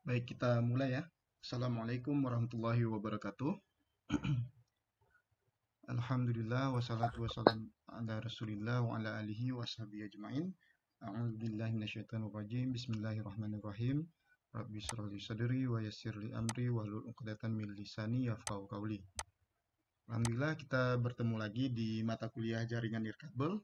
Baik, kita mulai ya. Assalamualaikum warahmatullahi wabarakatuh. Alhamdulillah wassalatu wassalam ala Rasulillah wa ala alihi washabihi ajmain. A'udzu billahi minasyaitonir rajim. Bismillahirrahmanirrahim. Rabbi shrah li sadri wa yassir li amri wahlul 'uqdatam min lisani yafqahu qawli. Alhamdulillah kita bertemu lagi di mata kuliah jaringan nirkabel.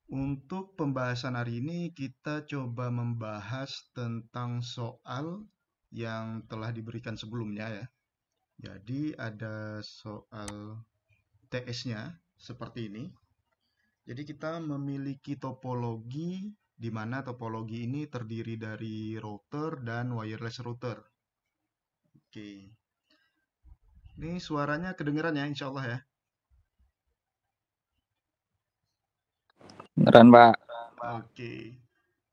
Untuk pembahasan hari ini kita coba membahas tentang soal yang telah diberikan sebelumnya ya. Jadi ada soal TS-nya seperti ini. Jadi kita memiliki topologi di mana topologi ini terdiri dari router dan wireless router. Oke. Ini suaranya kedengeran ya, insya Allah ya. Beneran, Pak. Oke.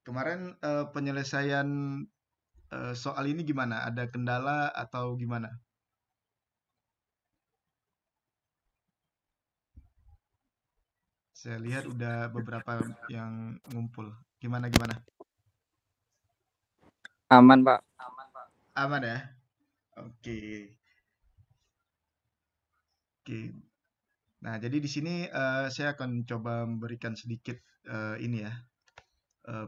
Kemarin penyelesaian soal ini gimana? Ada kendala atau gimana? Saya lihat udah beberapa yang ngumpul. Gimana? Aman, Pak. Aman ya? Oke. Oke. Nah, jadi di sini saya akan coba memberikan sedikit ini ya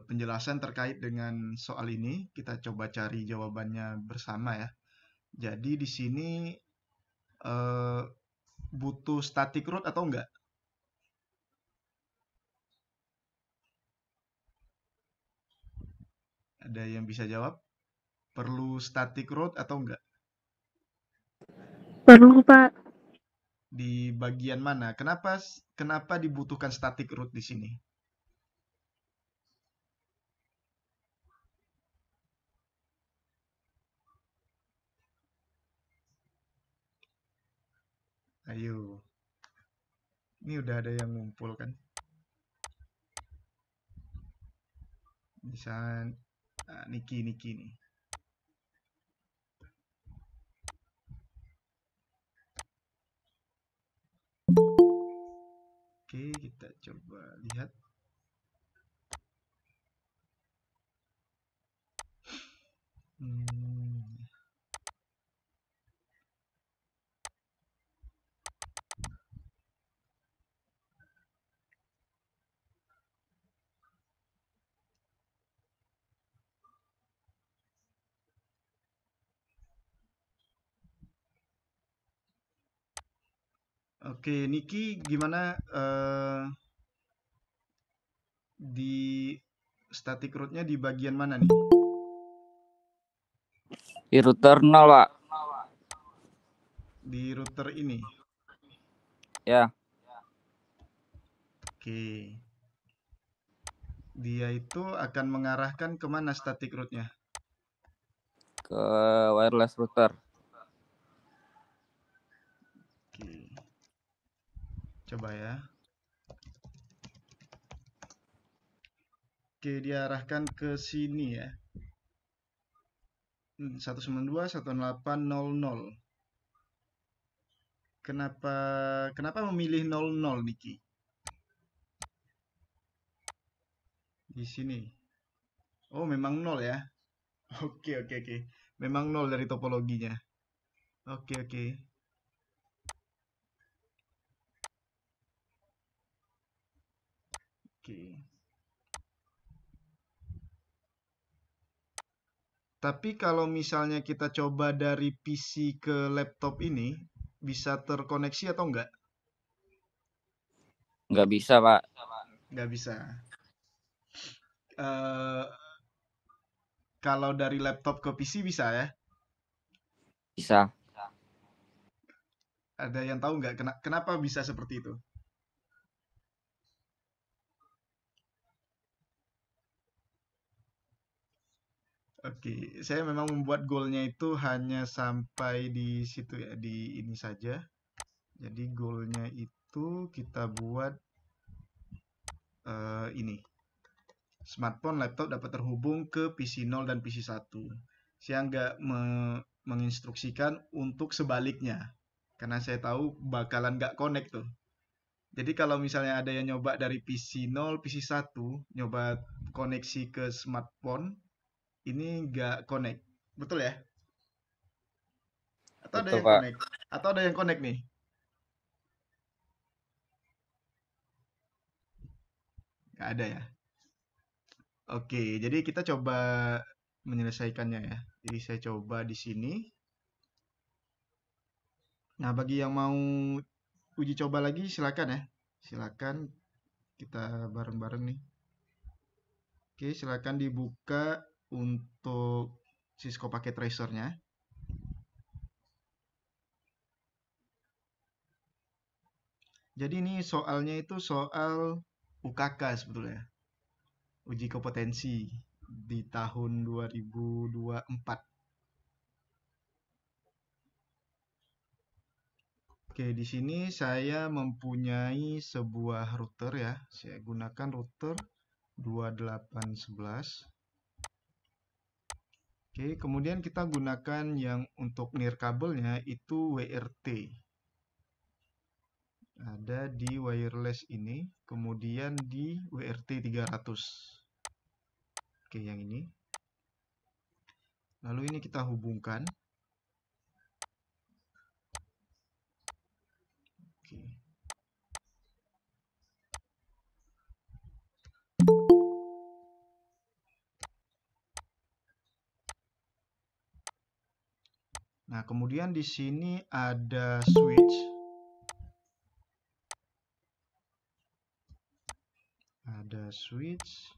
penjelasan terkait dengan soal ini. Kita coba cari jawabannya bersama ya. Jadi di sini eh, butuh static root atau enggak? Ada yang bisa jawab? Perlu static root atau enggak? Perlu, Pak. Di bagian mana? Kenapa dibutuhkan static root di sini? Ayo. Ini udah ada yang ngumpul kan? Misal Niki nih. Oke, kita coba lihat. Oke, Niki gimana di static root-nya di bagian mana nih? Di router 0, Pak. Di router ini. Ya, Oke. Dia itu akan mengarahkan kemana static root-nya? ke wireless router. Oke. Coba ya. Oke, diarahkan ke sini ya. 192.168.00. Kenapa memilih 00 Niki? Di sini. Oh, memang 0 ya. Oke. Memang 0 dari topologinya. Oke. Oke. Tapi kalau misalnya kita coba dari PC ke laptop ini, bisa terkoneksi atau enggak? Nggak bisa, Pak. Nggak bisa. Eh, kalau dari laptop ke PC bisa ya? Bisa. Ada yang tahu nggak kenapa bisa seperti itu? Oke, saya memang membuat goalnya itu hanya sampai di situ ya, di ini saja. Jadi goalnya itu kita buat ini. Smartphone, laptop dapat terhubung ke PC 0 dan PC 1. Saya nggak menginstruksikan untuk sebaliknya. Karena saya tahu bakalan nggak connect tuh. Jadi kalau misalnya ada yang nyoba dari PC 0, PC 1, nyoba koneksi ke smartphone, ini nggak connect. Betul ya? Atau ada Betul, yang Pak. connect? Atau ada yang connect nih? Nggak ada ya? Oke, jadi kita coba menyelesaikannya ya. Jadi saya coba di sini. Nah, bagi yang mau uji coba lagi silakan ya. Silakan kita bareng-bareng nih. Oke, silakan dibuka untuk Cisco Packet Tracer-nya. Jadi ini soalnya itu soal UKK sebetulnya. Uji kompetensi di tahun 2024. Oke, di sini saya mempunyai sebuah router ya. Saya gunakan router 2811. Oke, kemudian kita gunakan yang untuk nirkabelnya itu WRT. Ada di wireless ini, kemudian di WRT 300. Oke, yang ini. Lalu ini kita hubungkan. Oke. Nah, kemudian di sini ada switch. Ada switch.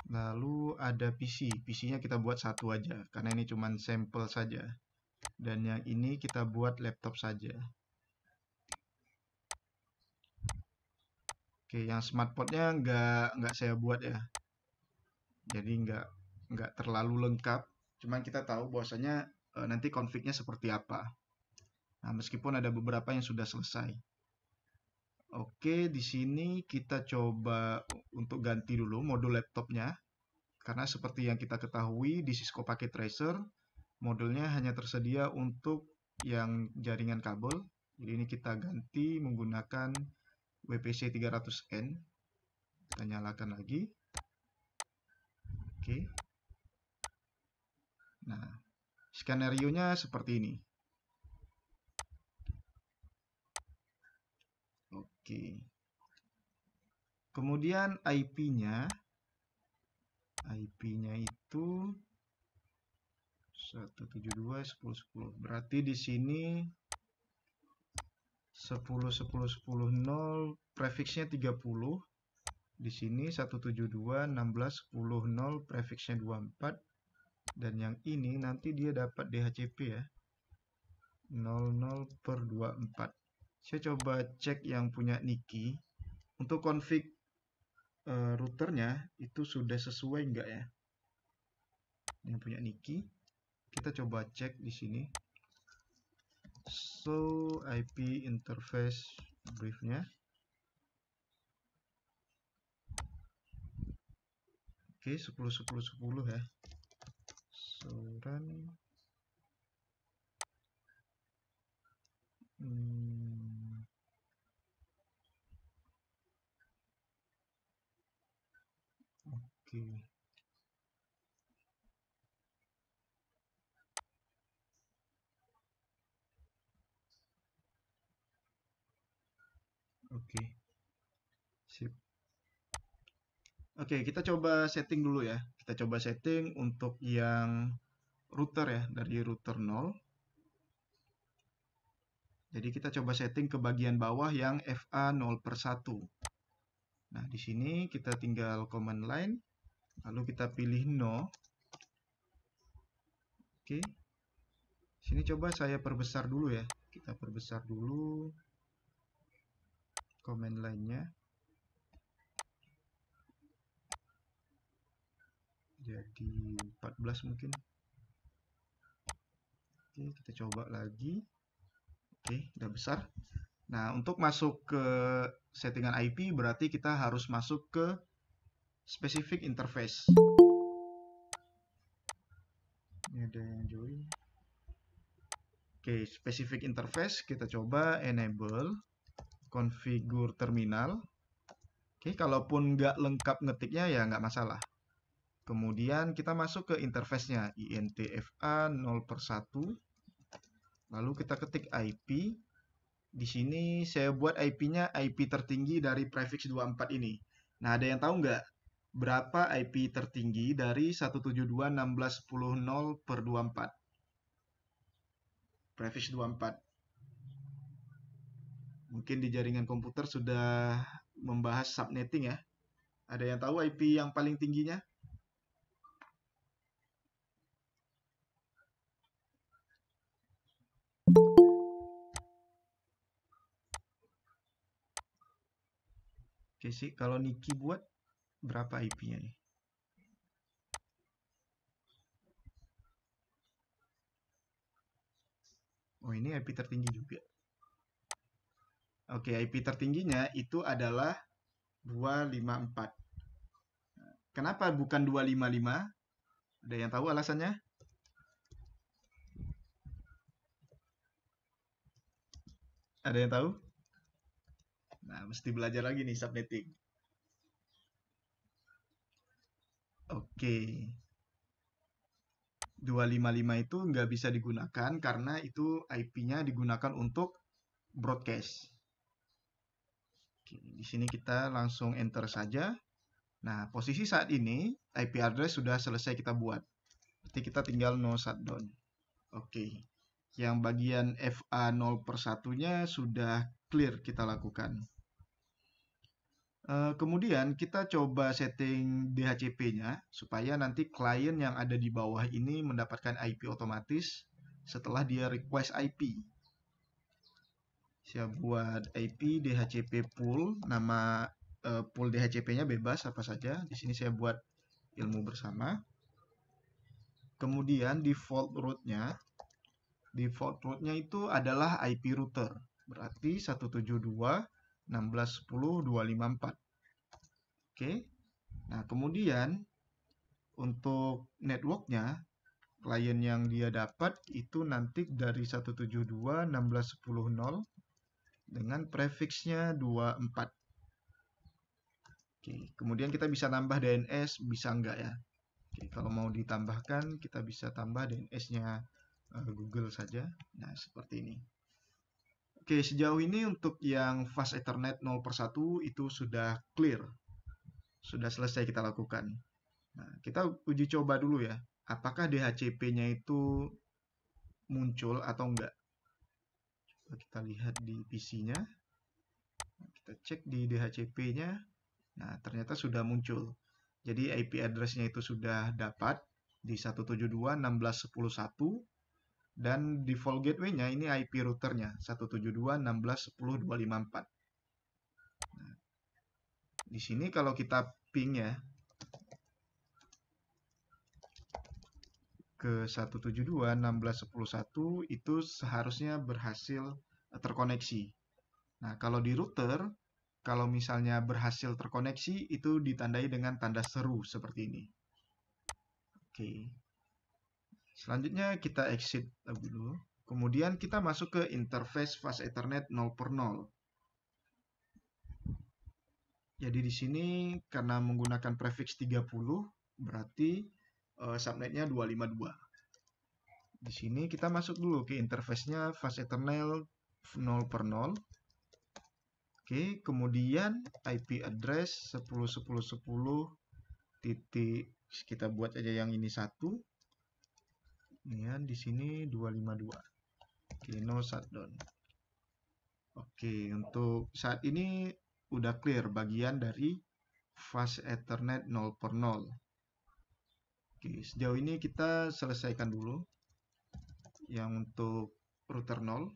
Lalu ada PC. PC-nya kita buat satu aja, karena ini cuma sampel saja. Dan yang ini kita buat laptop saja. Oke, yang smart port-nya nggak saya buat ya. Jadi nggak terlalu lengkap. Cuman kita tahu bahwasanya nanti config-nya seperti apa. Nah, meskipun ada beberapa yang sudah selesai. Oke, di sini kita coba untuk ganti dulu modul laptopnya. Karena seperti yang kita ketahui di Cisco Packet Tracer, modulnya hanya tersedia untuk yang jaringan kabel. Jadi ini kita ganti menggunakan WPC 300N. Kita nyalakan lagi. Oke. Nah, skenario-nya seperti ini. Oke. Kemudian IP-nya itu 172.10.10. Berarti di sini 10.10.10.0 prefixnya 30. Di sini 172.16.10.0 prefixnya 24. Dan yang ini nanti dia dapat DHCP ya. 00/24. Saya coba cek yang punya Niki. Untuk config routernya itu sudah sesuai enggak ya? Yang punya Niki. Kita coba cek di sini. So, IP interface briefnya. Oke, 10.10.10 ya. So, run. Oke. Oke. Sip. Oke, kita coba setting dulu ya. Kita coba setting untuk yang router ya, dari router 0. Jadi kita coba setting ke bagian bawah yang FA 0/1. Nah, di sini kita tinggal command line, lalu kita pilih no. Oke. Sini coba saya perbesar dulu ya. Kita perbesar dulu command line-nya. Jadi 14 mungkin. Oke, kita coba lagi. Oke, udah besar. Nah, untuk masuk ke settingan IP berarti kita harus masuk ke specific interface. Ini ada yang join. Oke, specific interface kita coba enable configure terminal. Oke, kalaupun nggak lengkap ngetiknya ya nggak masalah. Kemudian kita masuk ke interface-nya, INTFA 0/1. Lalu kita ketik IP. Di sini saya buat IP-nya IP tertinggi dari prefix 24 ini. Nah, ada yang tahu nggak berapa IP tertinggi dari 172.16.10./24? Prefix 24. Mungkin di jaringan komputer sudah membahas subnetting ya. Ada yang tahu IP yang paling tingginya? Oke sih, kalau Niki buat berapa IP-nya nih? Oh, ini IP tertinggi juga. Oke, IP tertingginya itu adalah 254. Kenapa bukan 255? Ada yang tahu alasannya? Ada yang tahu? Nah, mesti belajar lagi nih subnetting. Oke. 255 itu nggak bisa digunakan karena itu IP-nya digunakan untuk broadcast. Oke, di sini kita langsung enter saja. Nah, posisi saat ini IP address sudah selesai kita buat. Berarti kita tinggal no shutdown. Oke. Yang bagian FA 0/1-nya sudah clear kita lakukan. Kemudian kita coba setting DHCP-nya supaya nanti klien yang ada di bawah ini mendapatkan IP otomatis setelah dia request IP. Saya buat IP DHCP pool, nama pool DHCP-nya bebas apa saja. Di sini saya buat ilmu bersama. Kemudian default root-nya itu adalah IP router. Berarti 172.16.10.254. Oke. Nah, kemudian untuk networknya, klien yang dia dapat itu nanti dari 172.16.10.0 dengan prefixnya 24. Oke, kemudian kita bisa nambah DNS, bisa enggak ya? Oke, kalau mau ditambahkan, kita bisa tambah DNS-nya Google saja. Nah, seperti ini. Oke, sejauh ini untuk yang fast Ethernet 0/1 itu sudah clear. Sudah selesai kita lakukan. Nah, kita uji coba dulu ya. Apakah DHCP-nya itu muncul atau enggak? Coba kita lihat di PC-nya. Kita cek di DHCP-nya. Nah, ternyata sudah muncul. Jadi IP address-nya itu sudah dapat di 172.16.10.1 dan default gateway-nya ini IP routernya 172.16.10.254. Nah, di sini kalau kita ping ya ke 172.16.10.1 itu seharusnya berhasil terkoneksi. Nah, kalau di router, kalau misalnya berhasil terkoneksi, itu ditandai dengan tanda seru seperti ini. Oke. Selanjutnya kita exit dulu. Kemudian kita masuk ke interface fast Ethernet 0/0. Jadi di sini karena menggunakan prefix 30, berarti subnetnya 252. Di sini kita masuk dulu ke interface-nya fast Ethernet 0/0. Oke, kemudian IP address 10.10.10 titik, kita buat aja yang ini 1. Ya, di sini 252. Oke, no shutdown. Oke, untuk saat ini udah clear bagian dari fast Ethernet 0/0. Oke, sejauh ini kita selesaikan dulu yang untuk router 0.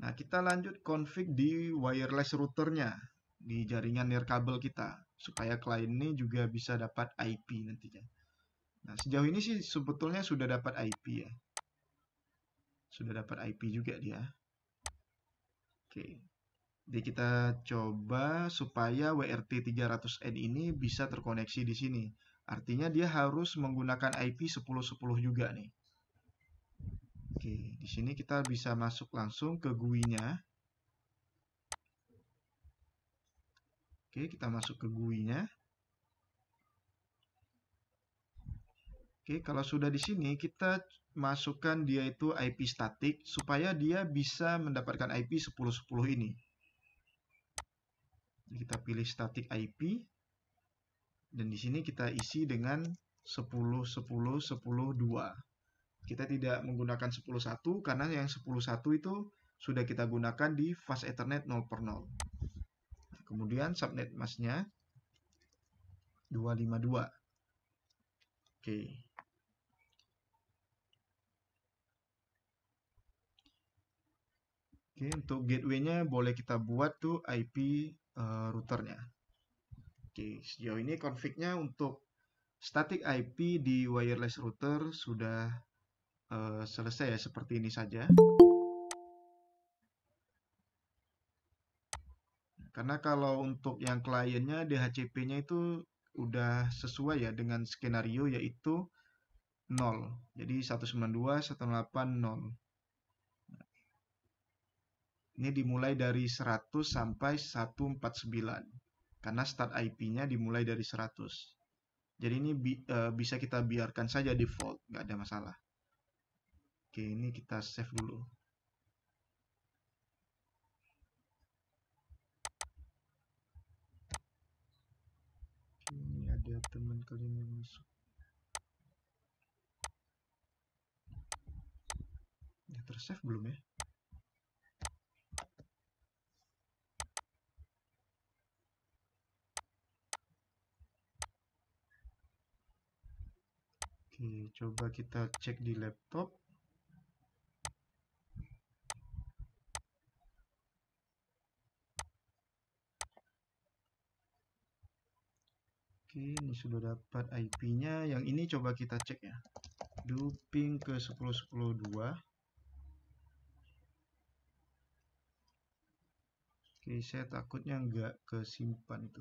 Nah, kita lanjut config di wireless routernya di jaringan nirkabel kita supaya klien ini juga bisa dapat IP nantinya. Nah, sejauh ini sih sebetulnya sudah dapat IP ya. Sudah dapat IP juga dia. Oke. Jadi kita coba supaya WRT300N ini bisa terkoneksi di sini. Artinya dia harus menggunakan IP 10.10 juga nih. Oke, di sini kita bisa masuk langsung ke GUI-nya. Oke, kita masuk ke GUI-nya. Oke, kalau sudah di sini kita masukkan dia itu IP statik supaya dia bisa mendapatkan IP 1010 ini. Jadi kita pilih static IP dan di sini kita isi dengan 10 10 10 2. Kita tidak menggunakan 10.1 karena yang 10.1 itu sudah kita gunakan di fast Ethernet 0/0. Nah, kemudian subnet masknya 252. Oke. Oke, untuk gateway-nya boleh kita buat tuh IP routernya. Oke, sejauh ini config-nya untuk static IP di wireless router sudah selesai ya, seperti ini saja. Karena kalau untuk yang kliennya DHCP-nya itu udah sesuai ya dengan skenario yaitu 0. Jadi 192.168.0. Ini dimulai dari 100 sampai 149. Karena start IP-nya dimulai dari 100. Jadi ini bisa kita biarkan saja default, nggak ada masalah. Oke, ini kita save dulu. Oke, ini ada teman kalian yang masuk. Udah tersave belum ya? Oke, coba kita cek di laptop. Oke, ini sudah dapat IP-nya. Yang ini coba kita cek ya. Duping ke 10.10.2. Oke, saya takutnya nggak kesimpan itu.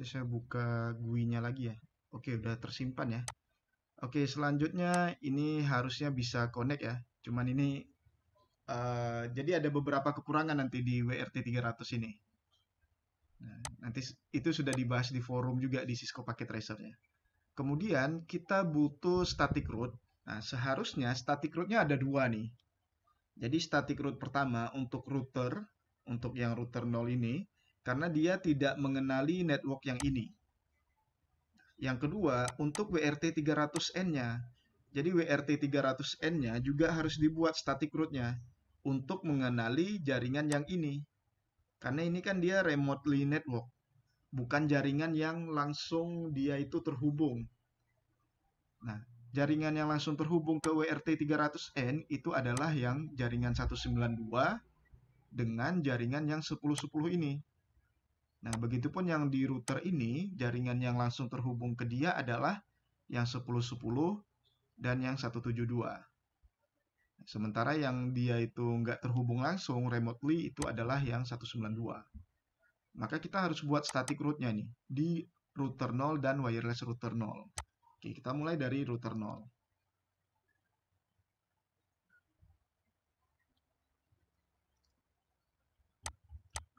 Oke. Saya buka GUI-nya lagi ya. Oke, udah tersimpan ya. Oke, selanjutnya ini harusnya bisa connect ya. Cuman ini jadi ada beberapa kekurangan nanti di WRT 300 ini. Nah, nanti itu sudah dibahas di forum juga di Cisco Packet Tracer-nya. Kemudian kita butuh static root. Nah, seharusnya static root-nya ada dua nih. Jadi static root pertama untuk router, untuk yang router 0 ini, karena dia tidak mengenali network yang ini. Yang kedua, untuk WRT 300N-nya. Jadi WRT 300N-nya juga harus dibuat static root-nya untuk mengenali jaringan yang ini. Karena ini kan dia remotely network, bukan jaringan yang langsung dia itu terhubung. Nah, jaringan yang langsung terhubung ke WRT 300N itu adalah yang jaringan 192 dengan jaringan yang 1010 ini. Nah, begitupun yang di router ini, jaringan yang langsung terhubung ke dia adalah yang 1010 dan yang 172. Sementara yang dia itu nggak terhubung langsung remotely itu adalah yang 192. Maka kita harus buat static root-nya nih di router 0 dan wireless router 0. Oke, kita mulai dari router 0.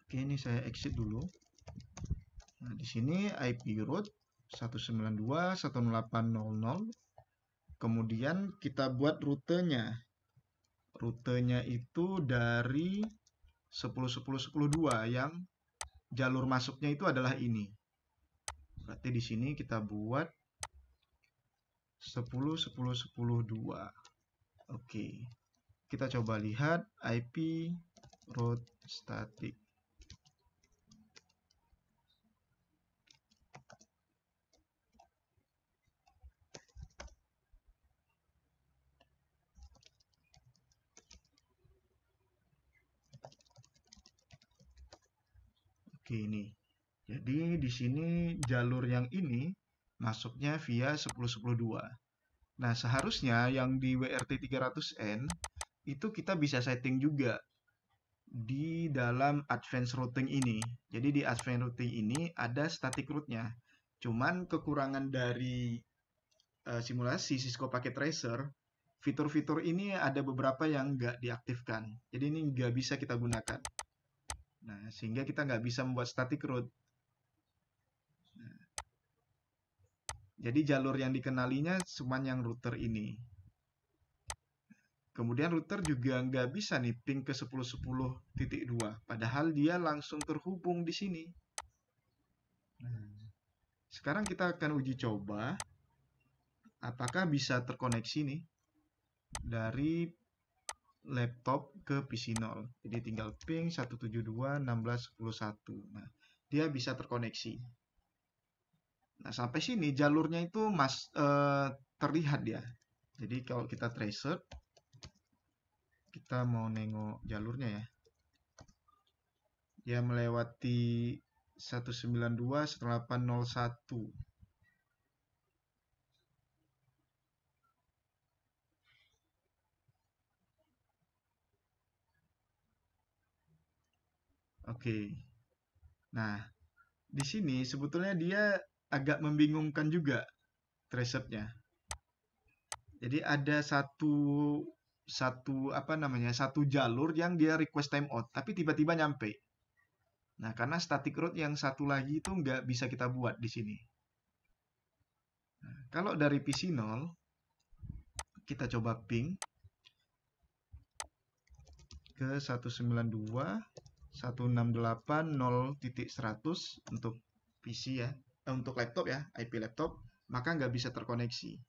Oke, ini saya exit dulu. Nah, di sini IP root 192.168.0.0. Kemudian kita buat rutenya. Rutenya itu dari 10.10.10.2 yang jalur masuknya itu adalah ini. Berarti di sini kita buat 10.10.10.2. Oke. Kita coba lihat IP root static. Oke, ini. Jadi di sini jalur yang ini masuknya via 10.10.2. Nah, seharusnya yang di WRT 300N itu kita bisa setting juga di dalam advanced routing ini. Jadi di advanced routing ini ada static route-nya. Cuman kekurangan dari simulasi Cisco Packet Tracer, fitur-fitur ini ada beberapa yang nggak diaktifkan. Jadi ini nggak bisa kita gunakan. Nah, sehingga kita nggak bisa membuat static route. Jadi jalur yang dikenalinya cuma yang router ini. Kemudian router juga nggak bisa nih ping ke 10.10.2. Padahal dia langsung terhubung di sini. Nah, sekarang kita akan uji coba apakah bisa terkoneksi nih dari laptop ke PC0. Jadi tinggal ping 172.16.10.1. Nah, dia bisa terkoneksi. Nah, sampai sini jalurnya itu terlihat ya. Jadi kalau kita tracer, kita mau nengok jalurnya ya. Dia melewati 192.1801. Oke. Nah, di sini sebetulnya dia agak membingungkan juga tracernya. Jadi ada satu jalur yang dia request timeout, tapi tiba-tiba nyampe. Nah, karena static route yang satu lagi itu nggak bisa kita buat di sini. Nah, kalau dari PC0, kita coba ping ke 192.168.0.100 untuk PC ya, untuk laptop ya, IP laptop, maka nggak bisa terkoneksi.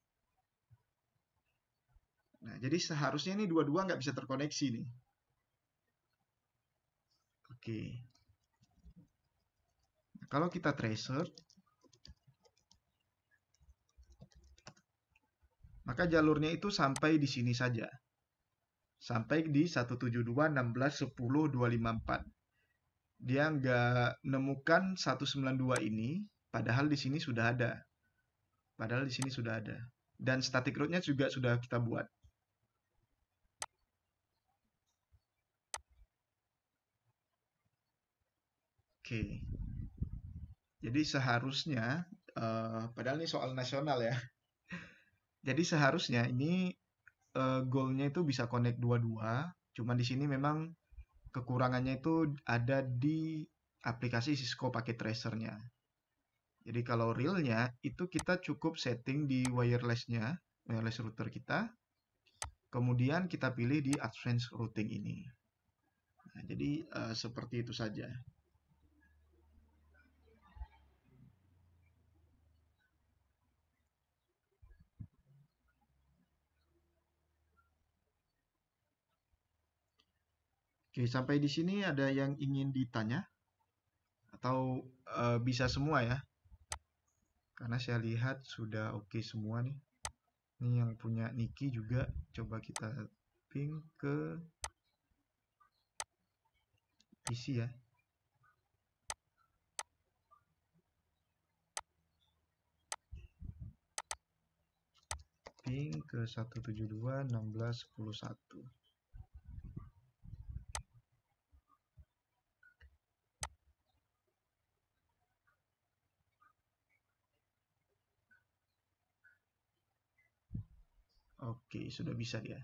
Nah, jadi seharusnya ini dua-dua nggak bisa terkoneksi nih. Oke. Nah, kalau kita tracer, maka jalurnya itu sampai di sini saja. Sampai di 172.16.10.254. Dia nggak menemukan 192 ini, padahal di sini sudah ada. Dan static route-nya juga sudah kita buat. Oke. Jadi seharusnya, padahal ini soal nasional ya. Jadi seharusnya ini goal-nya itu bisa connect dua-dua. Cuma di sini memang kekurangannya itu ada di aplikasi Cisco Packet Tracer-nya. Jadi kalau realnya itu kita cukup setting di wireless-nya, wireless router kita. Kemudian kita pilih di advanced routing ini. Nah, jadi seperti itu saja. Oke, sampai di sini ada yang ingin ditanya atau bisa semua ya? Karena saya lihat sudah oke semua nih. Ini yang punya Niki juga coba kita ping ke PC ya. Ping ke 172.16.10.1. Oke, sudah bisa dia.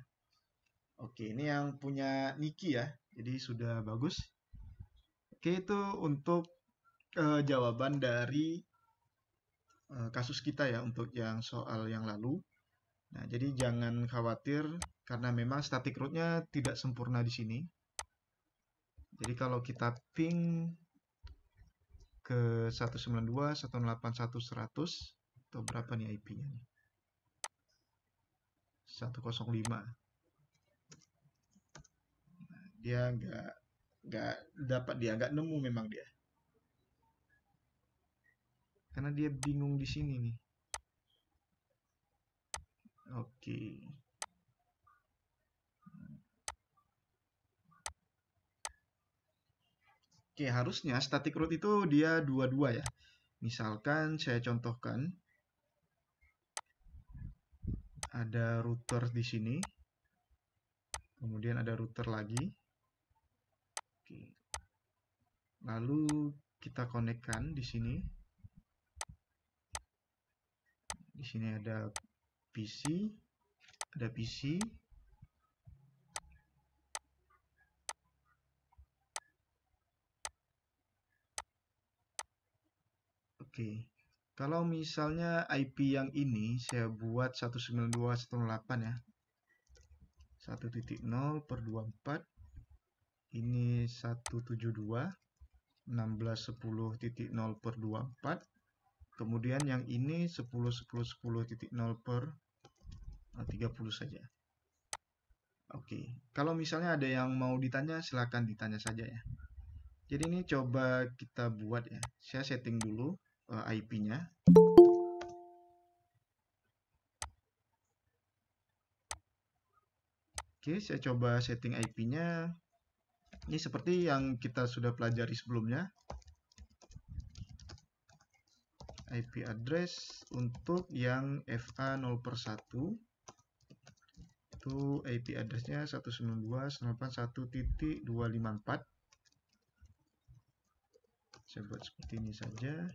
Oke, ini yang punya Niki ya. Jadi sudah bagus. Oke, itu untuk jawaban dari kasus kita ya untuk yang soal yang lalu. Nah, jadi jangan khawatir karena memang static route-nya tidak sempurna di sini. Jadi kalau kita ping ke 192.168.100 atau berapa nih IP-nya nih? 105. Dia nggak dapat, dia nggak nemu memang dia. Karena dia bingung di sini nih. Oke. Oke, harusnya static route itu dia dua-dua ya. Misalkan saya contohkan ada router di sini, kemudian ada router lagi. Oke. Lalu kita konekkan di sini. Di sini ada PC, Oke. Kalau misalnya IP yang ini saya buat 192.168 ya. 1.0/24. Ini 172.1610.0/24. Kemudian yang ini 10.10.10.0/30 saja. Oke, kalau misalnya ada yang mau ditanya, silakan ditanya saja ya. Jadi ini coba kita buat ya. Saya setting dulu IP-nya. Oke, saya coba setting IP-nya. Ini seperti yang kita sudah pelajari sebelumnya. IP address untuk yang FA 0/1 itu IP address-nya 192.168.1.254. Saya buat seperti ini saja.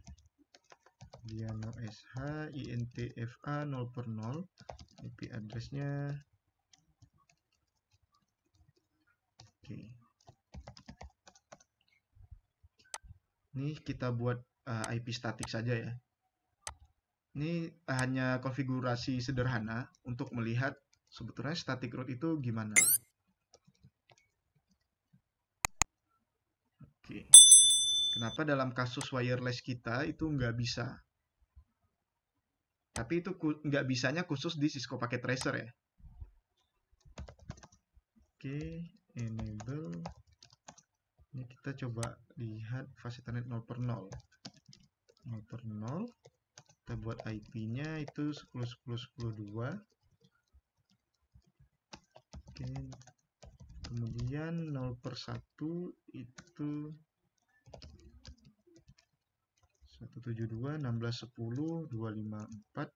Diano SH INTFA 0/0. IP address-nya. Oke. Ini kita buat IP statik saja ya. Ini hanya konfigurasi sederhana untuk melihat sebetulnya static root itu gimana. Oke. Kenapa dalam kasus wireless kita itu nggak bisa? Tapi itu nggak bisanya khusus di Cisco Packet Tracer ya. Oke, enable. Ini kita coba lihat fast Ethernet 0/0. 0/0. Kita buat IP-nya itu 10.10.10.2. Oke. Kemudian 0/1 itu 172.1610.254.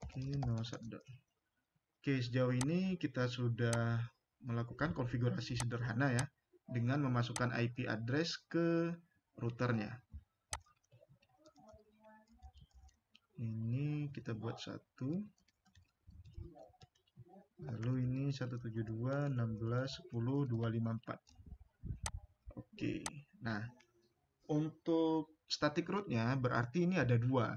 Oke, 01. Oke, sejauh ini kita sudah melakukan konfigurasi sederhana ya, dengan memasukkan IP address ke routernya. Ini kita buat 1. Lalu ini 172.1610.254. Oke, nah untuk static root-nya berarti ini ada 2.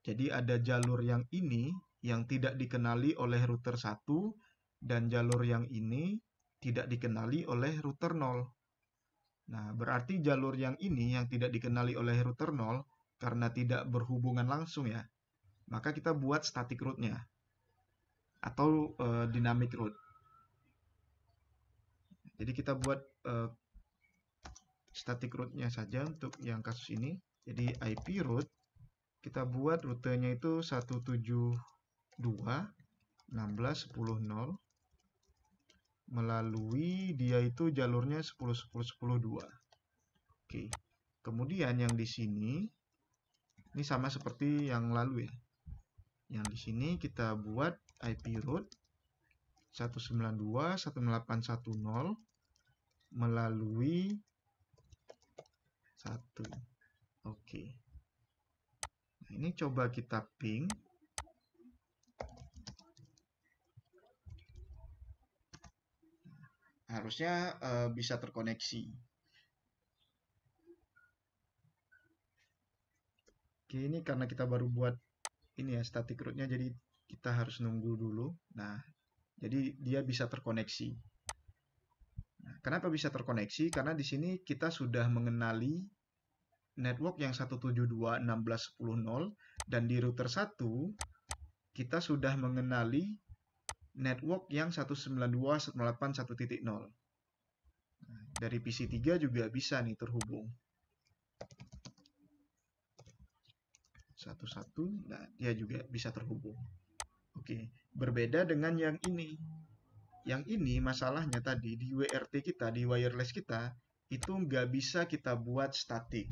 Jadi ada jalur yang ini yang tidak dikenali oleh router 1 dan jalur yang ini tidak dikenali oleh router 0. Nah, berarti jalur yang ini yang tidak dikenali oleh router 0 karena tidak berhubungan langsung ya. Maka kita buat static root-nya atau dynamic root. Jadi kita buat static root-nya saja untuk yang kasus ini. Jadi IP root kita buat rutenya itu 172.1610.0 melalui dia itu jalurnya 10.10.10.2. Oke. Kemudian yang di sini ini sama seperti yang lalu ya. Yang di sini kita buat IP root 192.168.1.0 melalui 1. Oke. Nah, ini coba kita ping. Harusnya bisa terkoneksi. Oke, ini karena kita baru buat ini ya static root-nya, jadi kita harus nunggu dulu. Nah, jadi dia bisa terkoneksi. Nah, kenapa bisa terkoneksi? Karena di sini kita sudah mengenali network yang 172.1610.0 dan di router 1 kita sudah mengenali network yang 192.168.1.0. Nah, dari PC3 juga bisa nih terhubung. 1.1, nah dia juga bisa terhubung. Oke, berbeda dengan yang ini. Yang ini masalahnya tadi di WRT kita, di wireless kita, itu nggak bisa kita buat statik.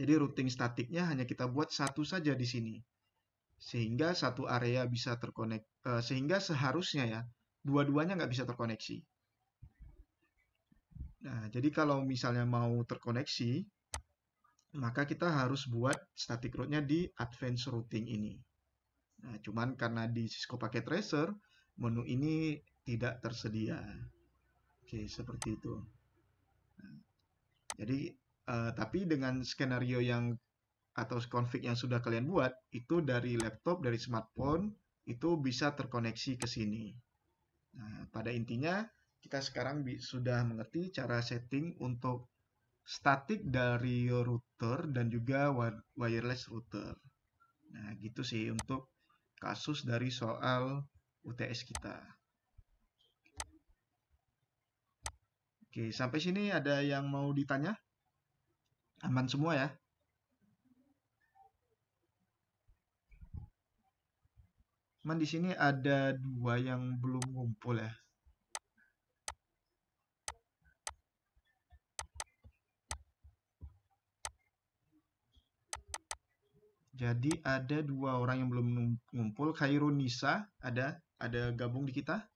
Jadi routing statiknya hanya kita buat satu saja di sini. Sehingga satu area bisa terkonek, sehingga seharusnya ya, dua-duanya nggak bisa terkoneksi. Nah, jadi kalau misalnya mau terkoneksi, maka kita harus buat static route-nya di advanced routing ini. Nah, cuman karena di Cisco Packet Tracer, menu ini tidak tersedia. Oke, seperti itu. Jadi, tapi dengan skenario yang atau config yang sudah kalian buat, itu dari laptop, dari smartphone, itu bisa terkoneksi ke sini. Nah, pada intinya, kita sekarang sudah mengerti cara setting untuk statik dari router dan juga wireless router. Nah, gitu sih untuk kasus dari soal UTS kita. Oke, sampai sini ada yang mau ditanya? Aman semua ya? Cuman di sini ada dua yang belum ngumpul ya. Jadi ada dua orang yang belum ngumpul. Khairun Nisa ada gabung di kita.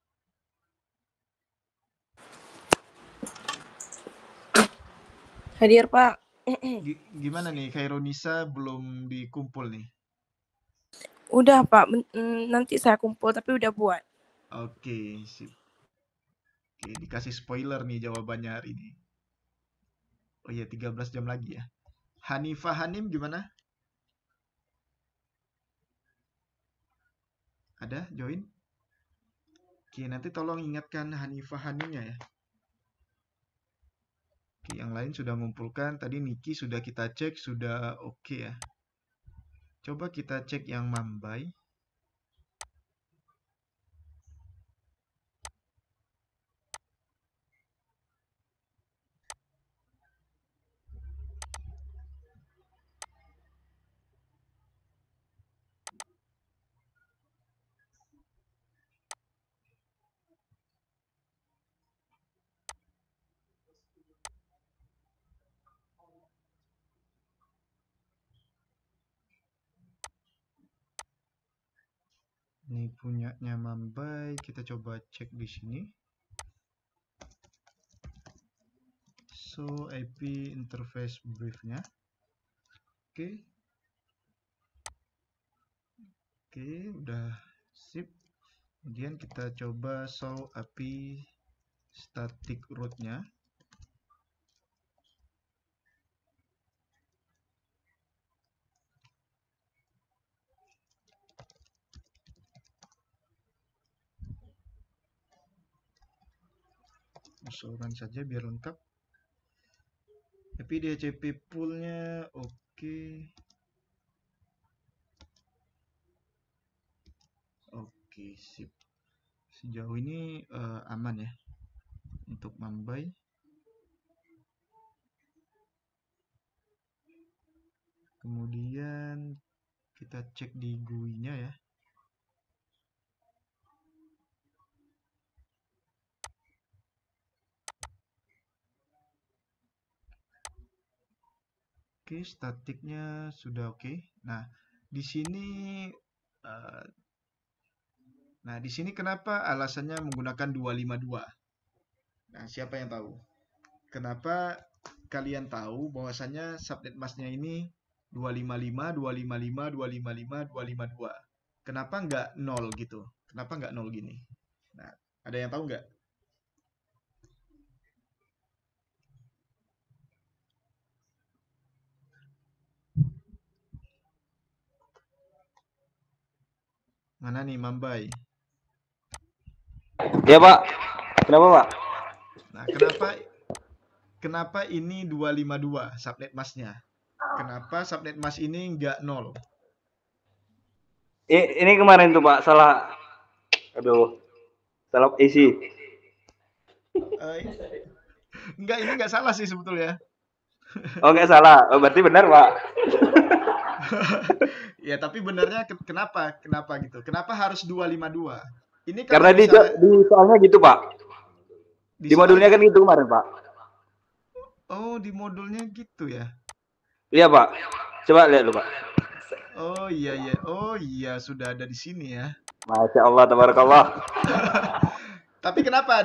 Hadir, Pak. Gimana nih Khairun Nisa belum dikumpul nih? Udah, Pak. Nanti saya kumpul, tapi udah buat. Oke, sip. Oke, dikasih spoiler nih jawabannya hari ini. Oh iya, 13 jam lagi ya. Hanifah Hanim gimana? Ada join? Oke, nanti tolong ingatkan Hanifah Hanimnya ya. Oke, yang lain sudah mengumpulkan. Tadi Niki sudah kita cek, sudah oke ya. Coba kita cek yang Mambai. Ini punyanya Mambai, kita coba cek di sini. So, IP interface briefnya. Oke. Oke, udah sip. Kemudian kita coba show API static route-nya. Usulan saja biar lengkap. API DHCP pool-nya oke. Oke, sip. Sejauh ini aman ya untuk Mambai. Kemudian kita cek di GUI-nya ya. Oke, statiknya sudah oke. Nah, di sini kenapa alasannya menggunakan 252? Nah, siapa yang tahu? Kenapa kalian tahu bahwasannya subnet masknya ini 255, 255, 255, 252? Kenapa nggak 0 gitu? Kenapa nggak 0 gini? Nah, ada yang tahu nggak? Mana nih Mambai? Ya, Pak. Kenapa, Pak? Nah, kenapa ini 252 subnet masknya? Kenapa subnet mask ini nggak 0? Ini kemarin tuh, Pak, salah isi. Enggak, ini nggak salah sih sebetulnya. Oh, nggak salah. Oh, berarti benar, Pak. Ya, tapi benarnya kenapa? Kenapa gitu? Kenapa harus 252? Ini Karena di soalnya gitu, Pak. Di modulnya kan gitu kemarin, Pak. Oh, di modulnya gitu ya. Iya Pak. Coba lihat lu Pak. Oh iya iya. Oh iya, sudah ada di sini ya. Masya Allah, tabarakallah. Tapi kenapa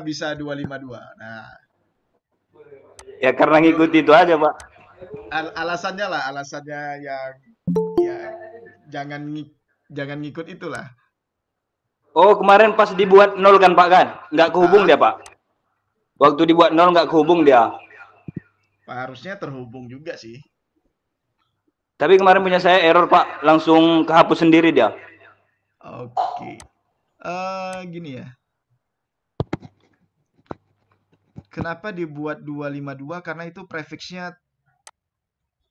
bisa 252? Nah, Ya karena menurut ngikuti itu aja Pak. alasannya lah, alasannya yang ya jangan jangan ngikut itulah. Oh kemarin pas dibuat nol kan Pak kan? Nggak kehubung Ah, dia Pak. Waktu dibuat nol nggak kehubung dia. harusnya terhubung juga sih. Tapi kemarin punya saya error Pak. Langsung kehapus sendiri dia. Oke. Gini ya. Kenapa dibuat 252? Karena itu prefixnya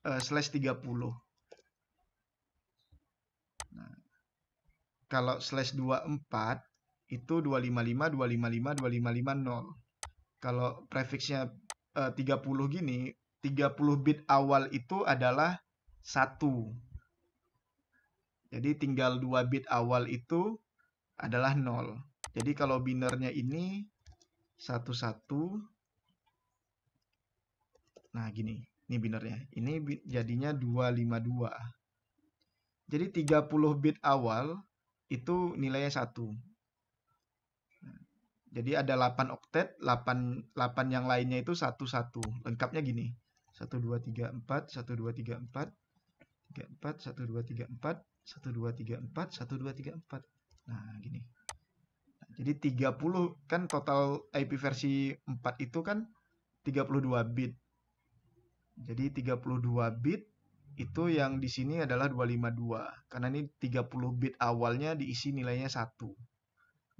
/30. Nah, kalau /24 itu 255, 255, 255, 0. Kalau prefixnya 30 gini, 30 bit awal itu adalah 1. Jadi tinggal 2 bit awal itu adalah 0. Jadi kalau binernya ini 11. Nah, gini. Ini binernya. Ini jadinya 252. Jadi 30 bit awal itu nilainya 1. Jadi ada 8 oktet, 8 yang lainnya itu 11. Lengkapnya gini. 1 2 3 4, 1 2 3 4, 3 4, 1 2 3 4, 1 2 3 4, 1 2 3 4. Nah, gini. Jadi 30 kan total IP versi 4 itu kan 32 bit. Jadi 32 bit itu yang di sini adalah 252. Karena ini 30 bit awalnya diisi nilainya 1.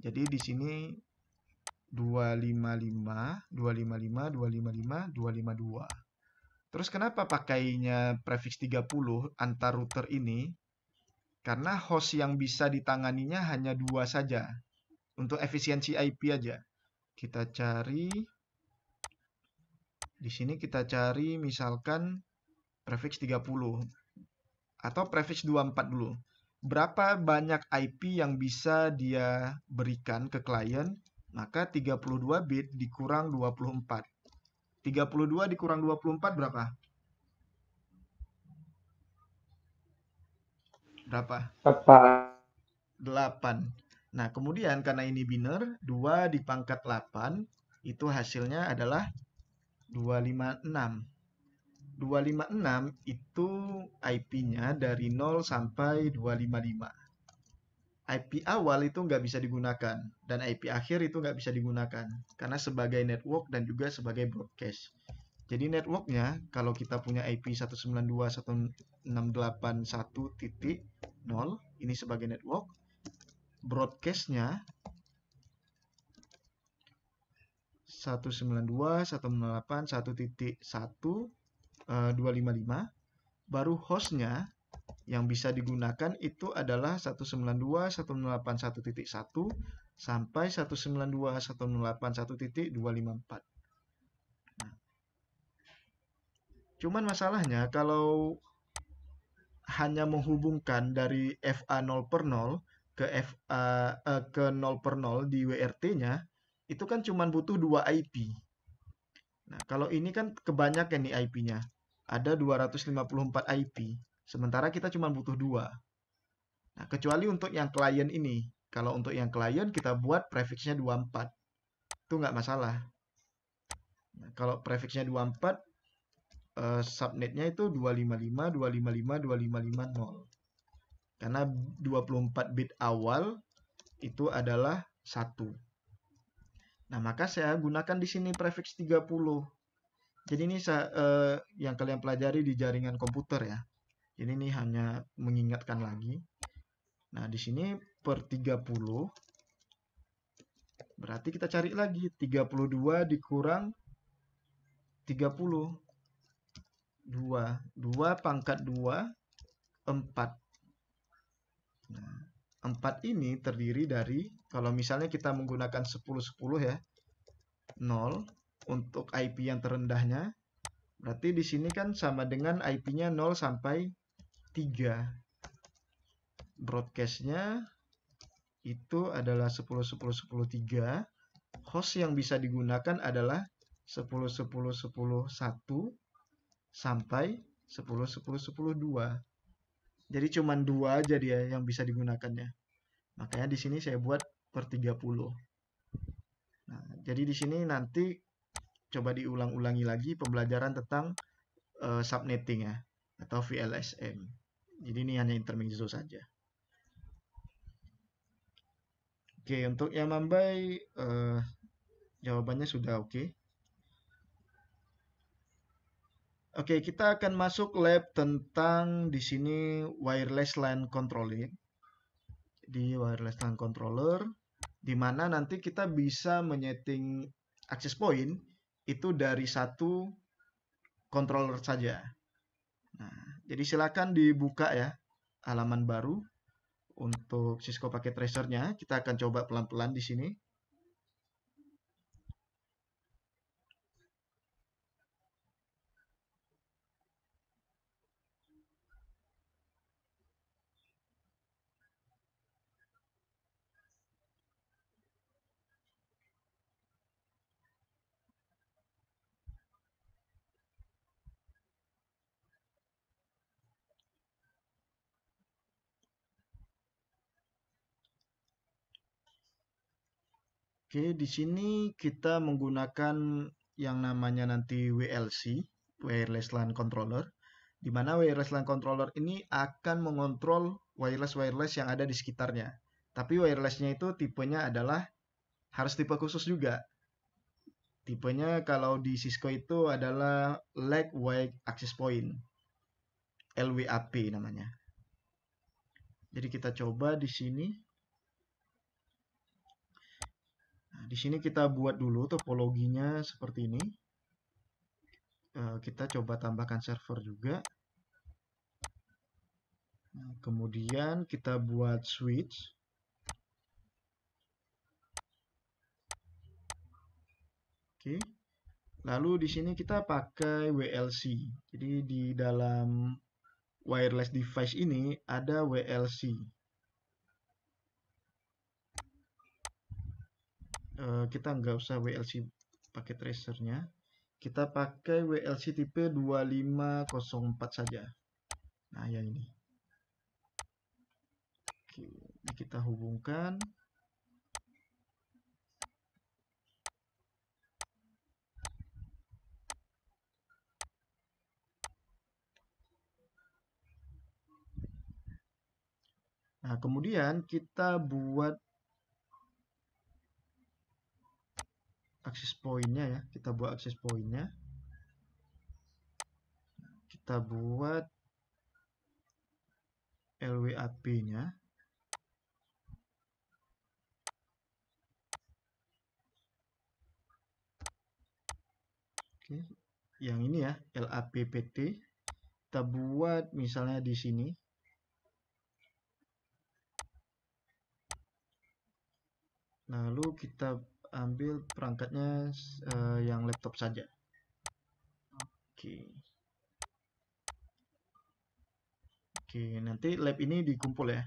Jadi di sini 255, 255, 255, 252. Terus kenapa pakainya prefix 30 antar router ini? Karena host yang bisa ditanganinya hanya 2 saja. Untuk efisiensi IP aja. Kita cari di sini kita cari misalkan prefix 30 atau prefix 24 dulu. Berapa banyak IP yang bisa dia berikan ke klien? Maka 32 bit dikurang 24. 32 dikurang 24 berapa? Berapa? Apa? 8. Nah, kemudian karena ini biner, 2 dipangkat 8, itu hasilnya adalah 256. 256 itu IP-nya dari 0 sampai 255. IP awal itu nggak bisa digunakan, dan IP akhir itu nggak bisa digunakan, karena sebagai network dan juga sebagai broadcast. Jadi networknya, kalau kita punya IP 192.168.1.0, ini sebagai network. Broadcastnya 192.168.1.1.255. Baru hostnya yang bisa digunakan itu adalah 192.168.1.1 sampai 192.168.1.254. Nah, cuman masalahnya kalau hanya menghubungkan dari FA 0 per 0 ke ke 0 per 0 di WRT-nya, itu kan cuma butuh 2 IP. Nah, kalau ini kan kebanyakan nih IP-nya. Ada 254 IP. Sementara kita cuma butuh 2. Nah, kecuali untuk yang klien ini. Kalau untuk yang klien kita buat prefixnya 24. Itu nggak masalah. Nah, kalau prefixnya 24, subnetnya itu 255, 255, 255, 0. Karena 24 bit awal itu adalah 1. Nah, maka saya gunakan di sini prefix 30. Jadi ini yang kalian pelajari di jaringan komputer ya. Jadi ini hanya mengingatkan lagi. Nah, di sini per 30. Berarti kita cari lagi. 32 dikurang 30. 2. 2 pangkat 2, 4. Nah, 4 ini terdiri dari, kalau misalnya kita menggunakan 10-10 ya, 0 untuk IP yang terendahnya. Berarti di sini kan sama dengan IP-nya 0 sampai 3. Broadcast-nya itu adalah 10-10-10-3. Host yang bisa digunakan adalah 10-10-10-1 sampai 10, 10, 10, 2. Jadi cuman 2 aja dia yang bisa digunakannya. Makanya di sini saya buat per 30. Nah, jadi di sini nanti coba diulang-ulangi lagi pembelajaran tentang subnetting ya, atau VLSM. Jadi ini hanya intermezzo saja. Oke, untuk yang Mambai jawabannya sudah oke. Oke, kita akan masuk lab tentang di sini wireless LAN controlling. Di wireless LAN controller, di mana nanti kita bisa menyeting access point itu dari satu controller saja. Nah, jadi silakan dibuka ya halaman baru untuk Cisco Packet Tracer-nya. Kita akan coba pelan-pelan di sini. Oke, di sini kita menggunakan yang namanya nanti WLC, Wireless LAN Controller, di mana Wireless LAN Controller ini akan mengontrol wireless-wireless yang ada di sekitarnya. Tapi wirelessnya itu tipenya adalah harus tipe khusus juga. Tipenya kalau di Cisco itu adalah Lag Wide Access Point, LWAP namanya. Jadi kita coba di sini. Nah, di sini kita buat dulu topologinya seperti ini. Kita coba tambahkan server juga. Nah, kemudian kita buat switch. Oke. Lalu di sini kita pakai WLC. Jadi di dalam wireless device ini ada WLC. Kita nggak usah WLC pakai tracernya. Kita pakai WLC tipe 2504 saja. Nah, yang ini. Oke, ini kita hubungkan. Nah, kemudian kita buat access point-nya ya. Kita buat access point-nya. Kita buat LWAP-nya. Oke, yang ini ya, LAPPT. Kita buat misalnya di sini. Lalu kita ambil perangkatnya yang laptop saja. Oke. Oke, nanti lab ini dikumpul ya.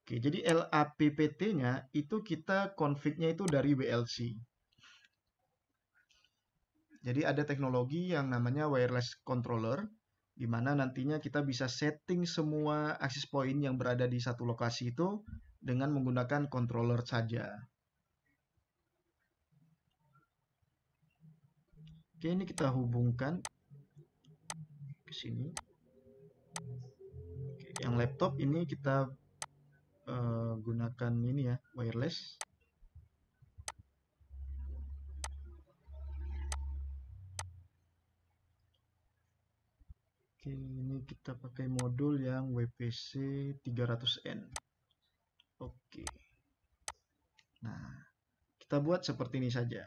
Oke, jadi LAPPT-nya itu kita config-nya itu dari WLC. Jadi ada teknologi yang namanya wireless controller, di mana nantinya kita bisa setting semua access point yang berada di satu lokasi itu dengan menggunakan controller saja. Oke, ini kita hubungkan ke sini. Oke, yang laptop ini kita gunakan ini ya, wireless. Oke, ini kita pakai modul yang WPC 300N. Oke. Nah, kita buat seperti ini saja.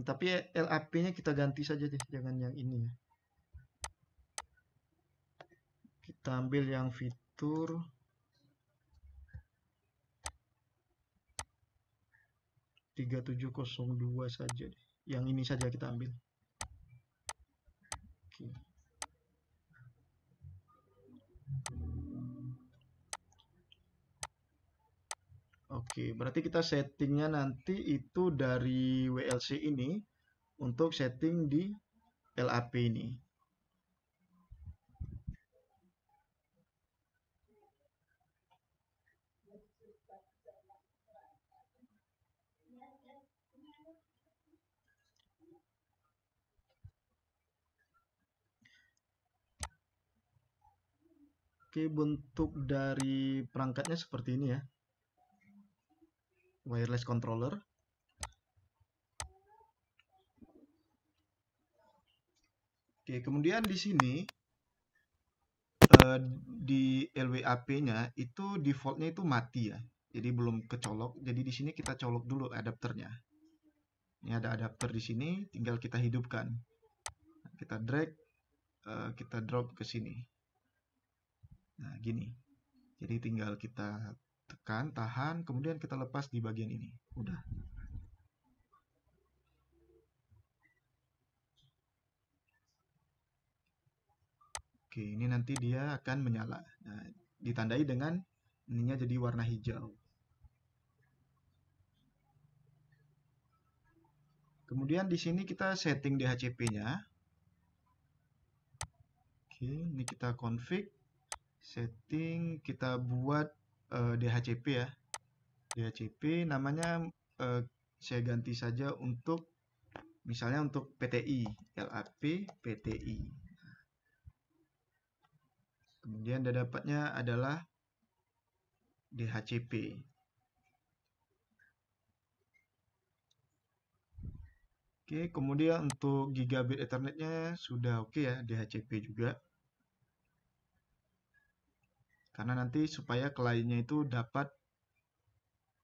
Tapi LAP-nya kita ganti saja deh, jangan yang ini ya. Kita ambil yang fitur 3702 saja deh. Yang ini saja kita ambil. Oke. Oke, berarti kita settingnya nanti itu dari WLC ini untuk setting di LAP ini. Oke, bentuk dari perangkatnya seperti ini ya. Wireless controller. Oke, kemudian di sini di LWAP-nya itu defaultnya itu mati ya. Jadi belum kecolok. Jadi di sini kita colok dulu adapternya. Ini ada adapter di sini, tinggal kita hidupkan. Kita drag, kita drop ke sini. Nah, gini. Jadi tinggal kita tekan, tahan, kemudian kita lepas di bagian ini. Udah. Oke, ini nanti dia akan menyala. Nah, ditandai dengan ininya jadi warna hijau. Kemudian di sini kita setting DHCP-nya. Oke, ini kita config, setting, kita buat DHCP ya. DHCP namanya saya ganti saja untuk misalnya untuk PTI, LAP PTI. Kemudian dapatnya adalah DHCP. Oke, kemudian untuk gigabit Ethernetnya sudah oke ya, DHCP juga. Karena nanti supaya kliennya itu dapat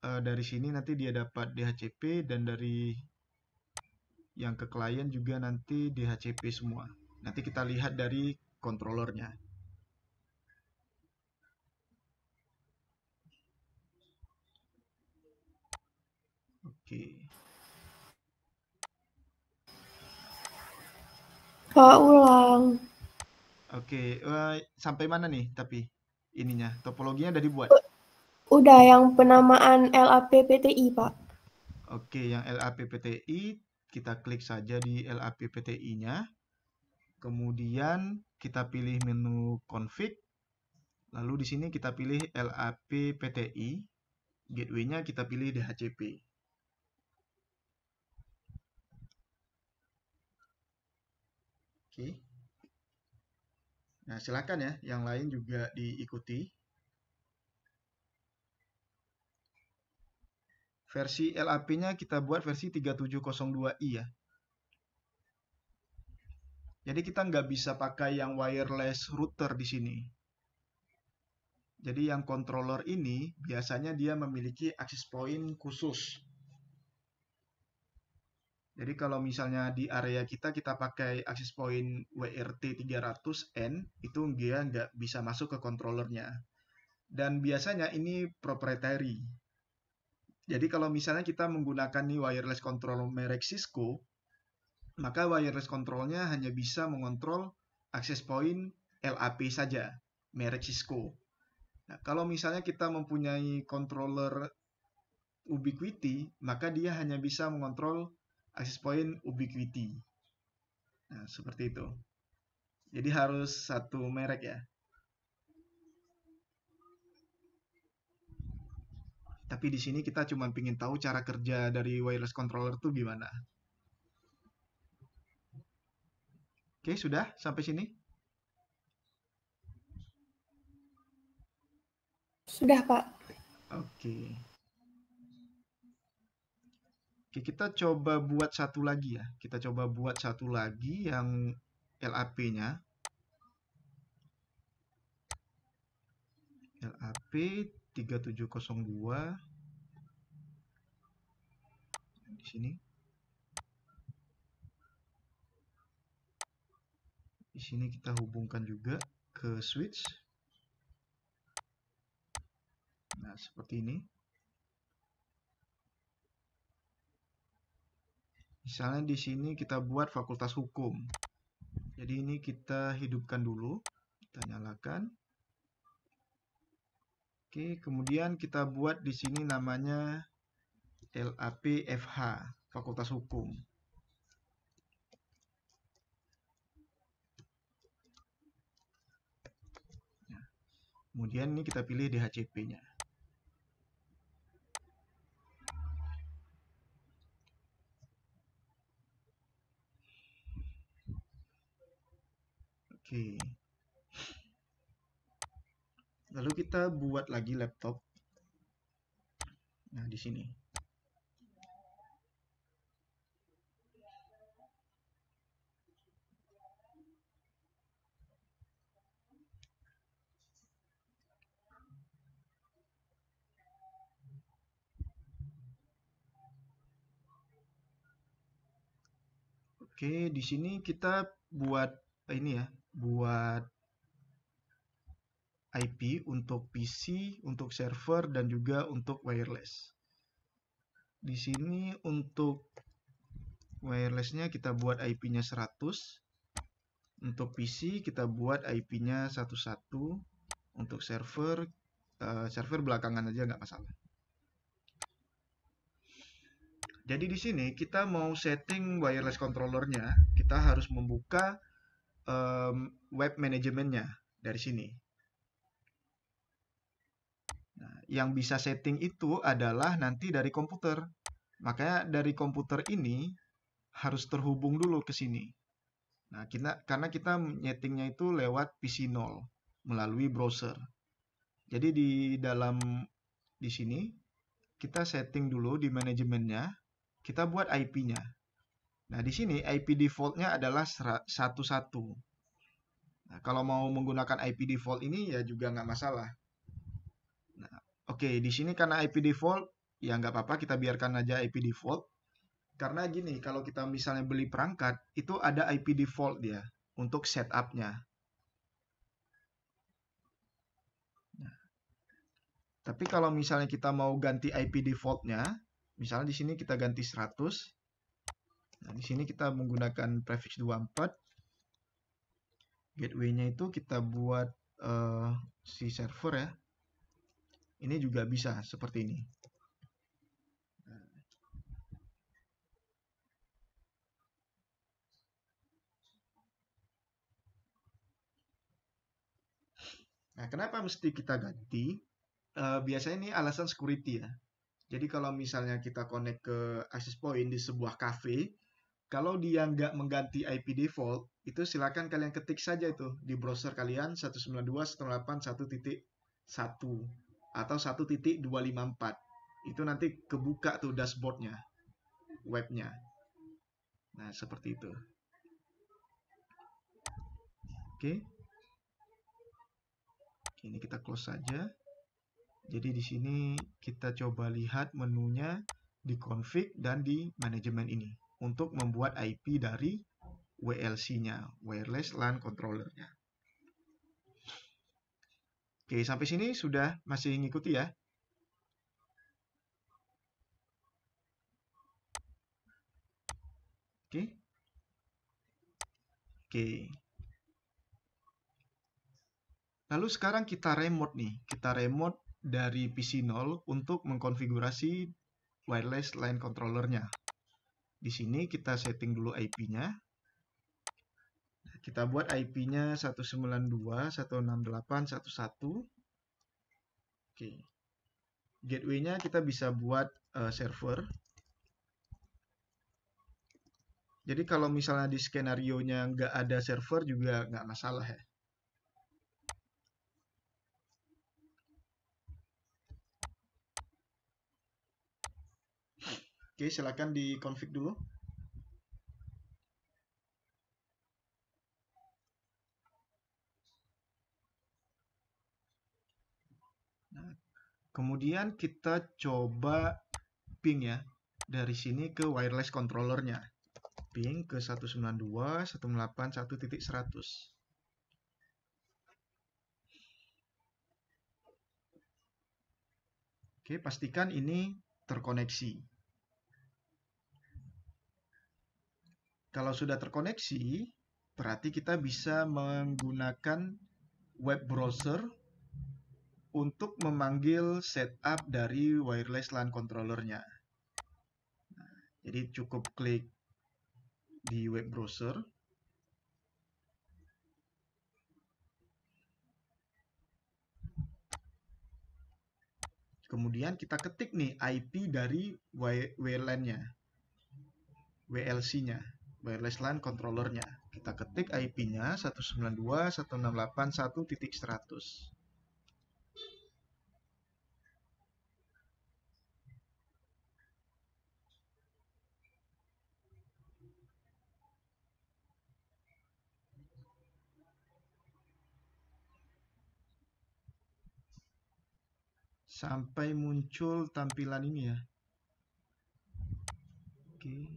dari sini nanti dia dapat DHCP dan dari yang ke klien juga nanti DHCP semua. Nanti kita lihat dari controllernya. Oke. Pak, ulang. Oke, sampai mana nih tapi ininya topologinya udah dibuat? Udah yang penamaan LAP PTI, Pak. Oke, yang LAP PTI kita klik saja di LAP PTI-nya. Kemudian kita pilih menu config. Lalu di sini kita pilih LAP PTI. Gateway-nya kita pilih DHCP. Oke. Nah, silakan ya, yang lain juga diikuti. Versi LAP-nya kita buat versi 3702i ya. Jadi kita nggak bisa pakai yang wireless router di sini. Jadi yang controller ini biasanya dia memiliki access point khusus. Jadi kalau misalnya di area kita pakai access point WRT 300N, itu dia nggak bisa masuk ke controllernya. Dan biasanya ini proprietary. Jadi kalau misalnya kita menggunakan nih wireless control merek Cisco, maka wireless controlnya hanya bisa mengontrol access point LAP saja, merek Cisco. Nah, kalau misalnya kita mempunyai controller Ubiquiti, maka dia hanya bisa mengontrol access point Ubiquiti. Nah, seperti itu. Jadi harus satu merek ya. Tapi di sini kita cuma ingin tahu cara kerja dari wireless controller itu gimana. Oke, sudah sampai sini? Sudah, Pak. Oke. Oke, kita coba buat satu lagi ya. Kita coba buat satu lagi yang LAP-nya. LAP 3702. Di sini. Di sini kita hubungkan juga ke switch. Nah, seperti ini. Misalnya di sini kita buat fakultas hukum. Jadi ini kita hidupkan dulu. Kita nyalakan. Oke, kemudian kita buat di sini namanya LAP FH, Fakultas Hukum. Kemudian ini kita pilih DHCP-nya. Oke. Lalu kita buat lagi laptop. Nah, di sini. Oke, di sini kita buat ini ya, buat IP untuk PC, untuk server, dan juga untuk wireless. Di sini untuk wirelessnya kita buat IP-nya 100. Untuk PC kita buat IP-nya 11. Untuk server, server belakangan aja nggak masalah. Jadi di sini kita mau setting wireless controllernya, kita harus membuka web manajemennya dari sini. Nah, yang bisa setting itu adalah nanti dari komputer. Makanya dari komputer ini harus terhubung dulu ke sini. Nah, karena kita nyetingnya itu lewat PC0 melalui browser. Jadi di sini kita setting dulu di manajemennya, kita buat IP-nya. Nah, di sini IP default-nya adalah 11. Nah, kalau mau menggunakan IP default ini ya juga nggak masalah. Nah, oke, di sini karena IP default, ya nggak apa-apa, kita biarkan aja IP default. Karena gini, kalau kita misalnya beli perangkat, itu ada IP default dia untuk setup-nya. Nah, tapi kalau misalnya kita mau ganti IP default-nya, misalnya di sini kita ganti 100. Nah, di sini kita menggunakan prefix 24. Gateway-nya itu kita buat si server ya. Ini juga bisa seperti ini. Nah, kenapa mesti kita ganti? Biasanya ini alasan security ya. Jadi kalau misalnya kita connect ke access point di sebuah cafe, kalau dia nggak mengganti IP default, itu silakan kalian ketik saja itu di browser kalian 192.168.1.1 atau 1.254. Itu nanti kebuka tuh dashboardnya, webnya. Nah, seperti itu. Oke. Ini kita close saja. Jadi di sini kita coba lihat menunya di config dan di manajemen ini untuk membuat IP dari WLC-nya, wireless LAN controller-nya. Oke, sampai sini sudah masih ngikuti ya? Oke. Oke. Lalu sekarang kita remote nih. Kita remote dari PC0 untuk mengkonfigurasi wireless LAN controller-nya. Di sini kita setting dulu IP-nya. Kita buat IP-nya 192.168.1.1. Oke. Gateway-nya kita bisa buat server. Jadi kalau misalnya di skenario-nya nggak ada server juga nggak masalah ya. Oke, silakan di config dulu. Nah, kemudian kita coba ping ya dari sini ke wireless controller-nya. Ping ke 192.168.1.100. Oke, pastikan ini terkoneksi. Kalau sudah terkoneksi, berarti kita bisa menggunakan web browser untuk memanggil setup dari wireless LAN controllernya. Jadi cukup klik di web browser. Kemudian kita ketik nih IP dari WLAN-nya, WLC-nya, wireless LAN controllernya. Kita ketik IP-nya 192.168.1.100. Sampai muncul tampilan ini ya. Oke.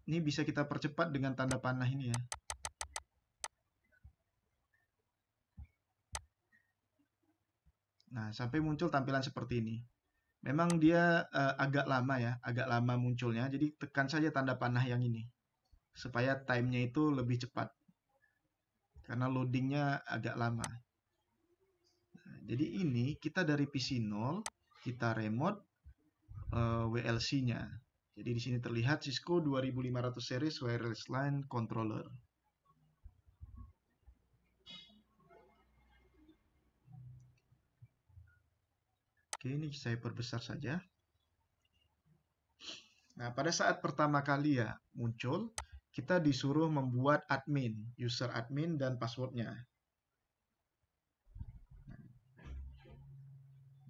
Ini bisa kita percepat dengan tanda panah ini ya. Nah, sampai muncul tampilan seperti ini. Memang dia agak lama ya, agak lama munculnya. Jadi tekan saja tanda panah yang ini. Supaya time-nya itu lebih cepat. Karena loadingnya agak lama. Nah, jadi ini kita dari PC 0, kita remote WLC-nya. Jadi di sini terlihat Cisco 2500 series wireless LAN controller. Oke, ini saya perbesar saja. Nah, pada saat pertama kali ya muncul, kita disuruh membuat admin, user admin dan passwordnya.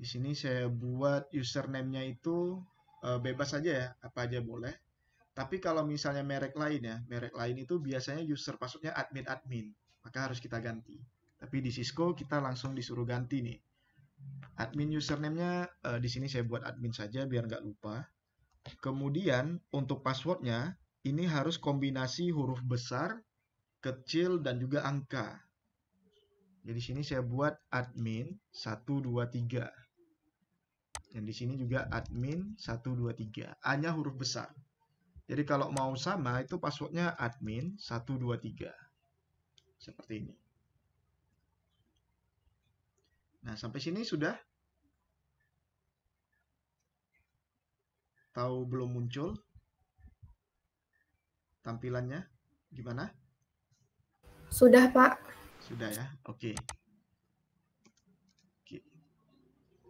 Di sini saya buat username-nya itu bebas saja ya, apa aja boleh. Tapi kalau misalnya merek lain ya, merek lain itu biasanya user passwordnya admin-admin, maka harus kita ganti. Tapi di Cisco kita langsung disuruh ganti nih. Admin username-nya di sini saya buat admin saja biar nggak lupa. Kemudian untuk passwordnya ini harus kombinasi huruf besar, kecil dan juga angka. Jadi di sini saya buat admin 123. Dan di sini juga admin 123. A-nya huruf besar. Jadi kalau mau sama itu passwordnya admin 123. Seperti ini. Nah, sampai sini sudah? Tahu belum muncul? Tampilannya gimana? Sudah, Pak. Sudah ya? Oke.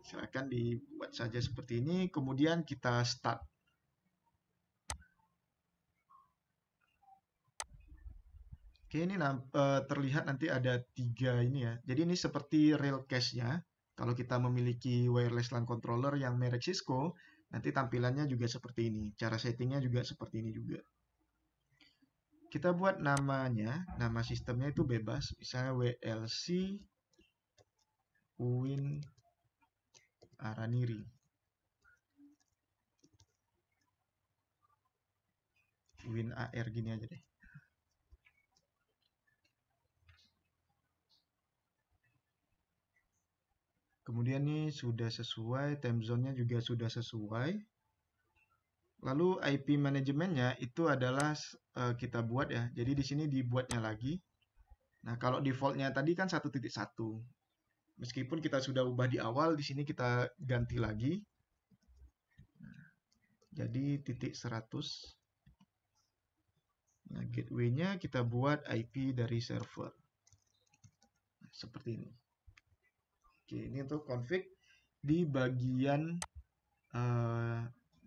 Silakan dibuat saja seperti ini, kemudian kita start. Oke, ini terlihat nanti ada 3 ini ya. Jadi ini seperti real cache-nya. Kalau kita memiliki wireless LAN controller yang merek Cisco, nanti tampilannya juga seperti ini. Cara settingnya juga seperti ini juga. Kita buat namanya, nama sistemnya itu bebas. Misalnya WLC Uwin Araniri. Win AR gini aja deh. Kemudian nih sudah sesuai, time zone-nya juga sudah sesuai. Lalu IP manajemennya itu adalah kita buat ya. Jadi di sini dibuatnya lagi. Nah, kalau defaultnya tadi kan 1.1. Meskipun kita sudah ubah di awal, di sini kita ganti lagi. Jadi titik 100. Nah, gateway-nya kita buat IP dari server. Nah, seperti ini. Oke, ini untuk config di bagian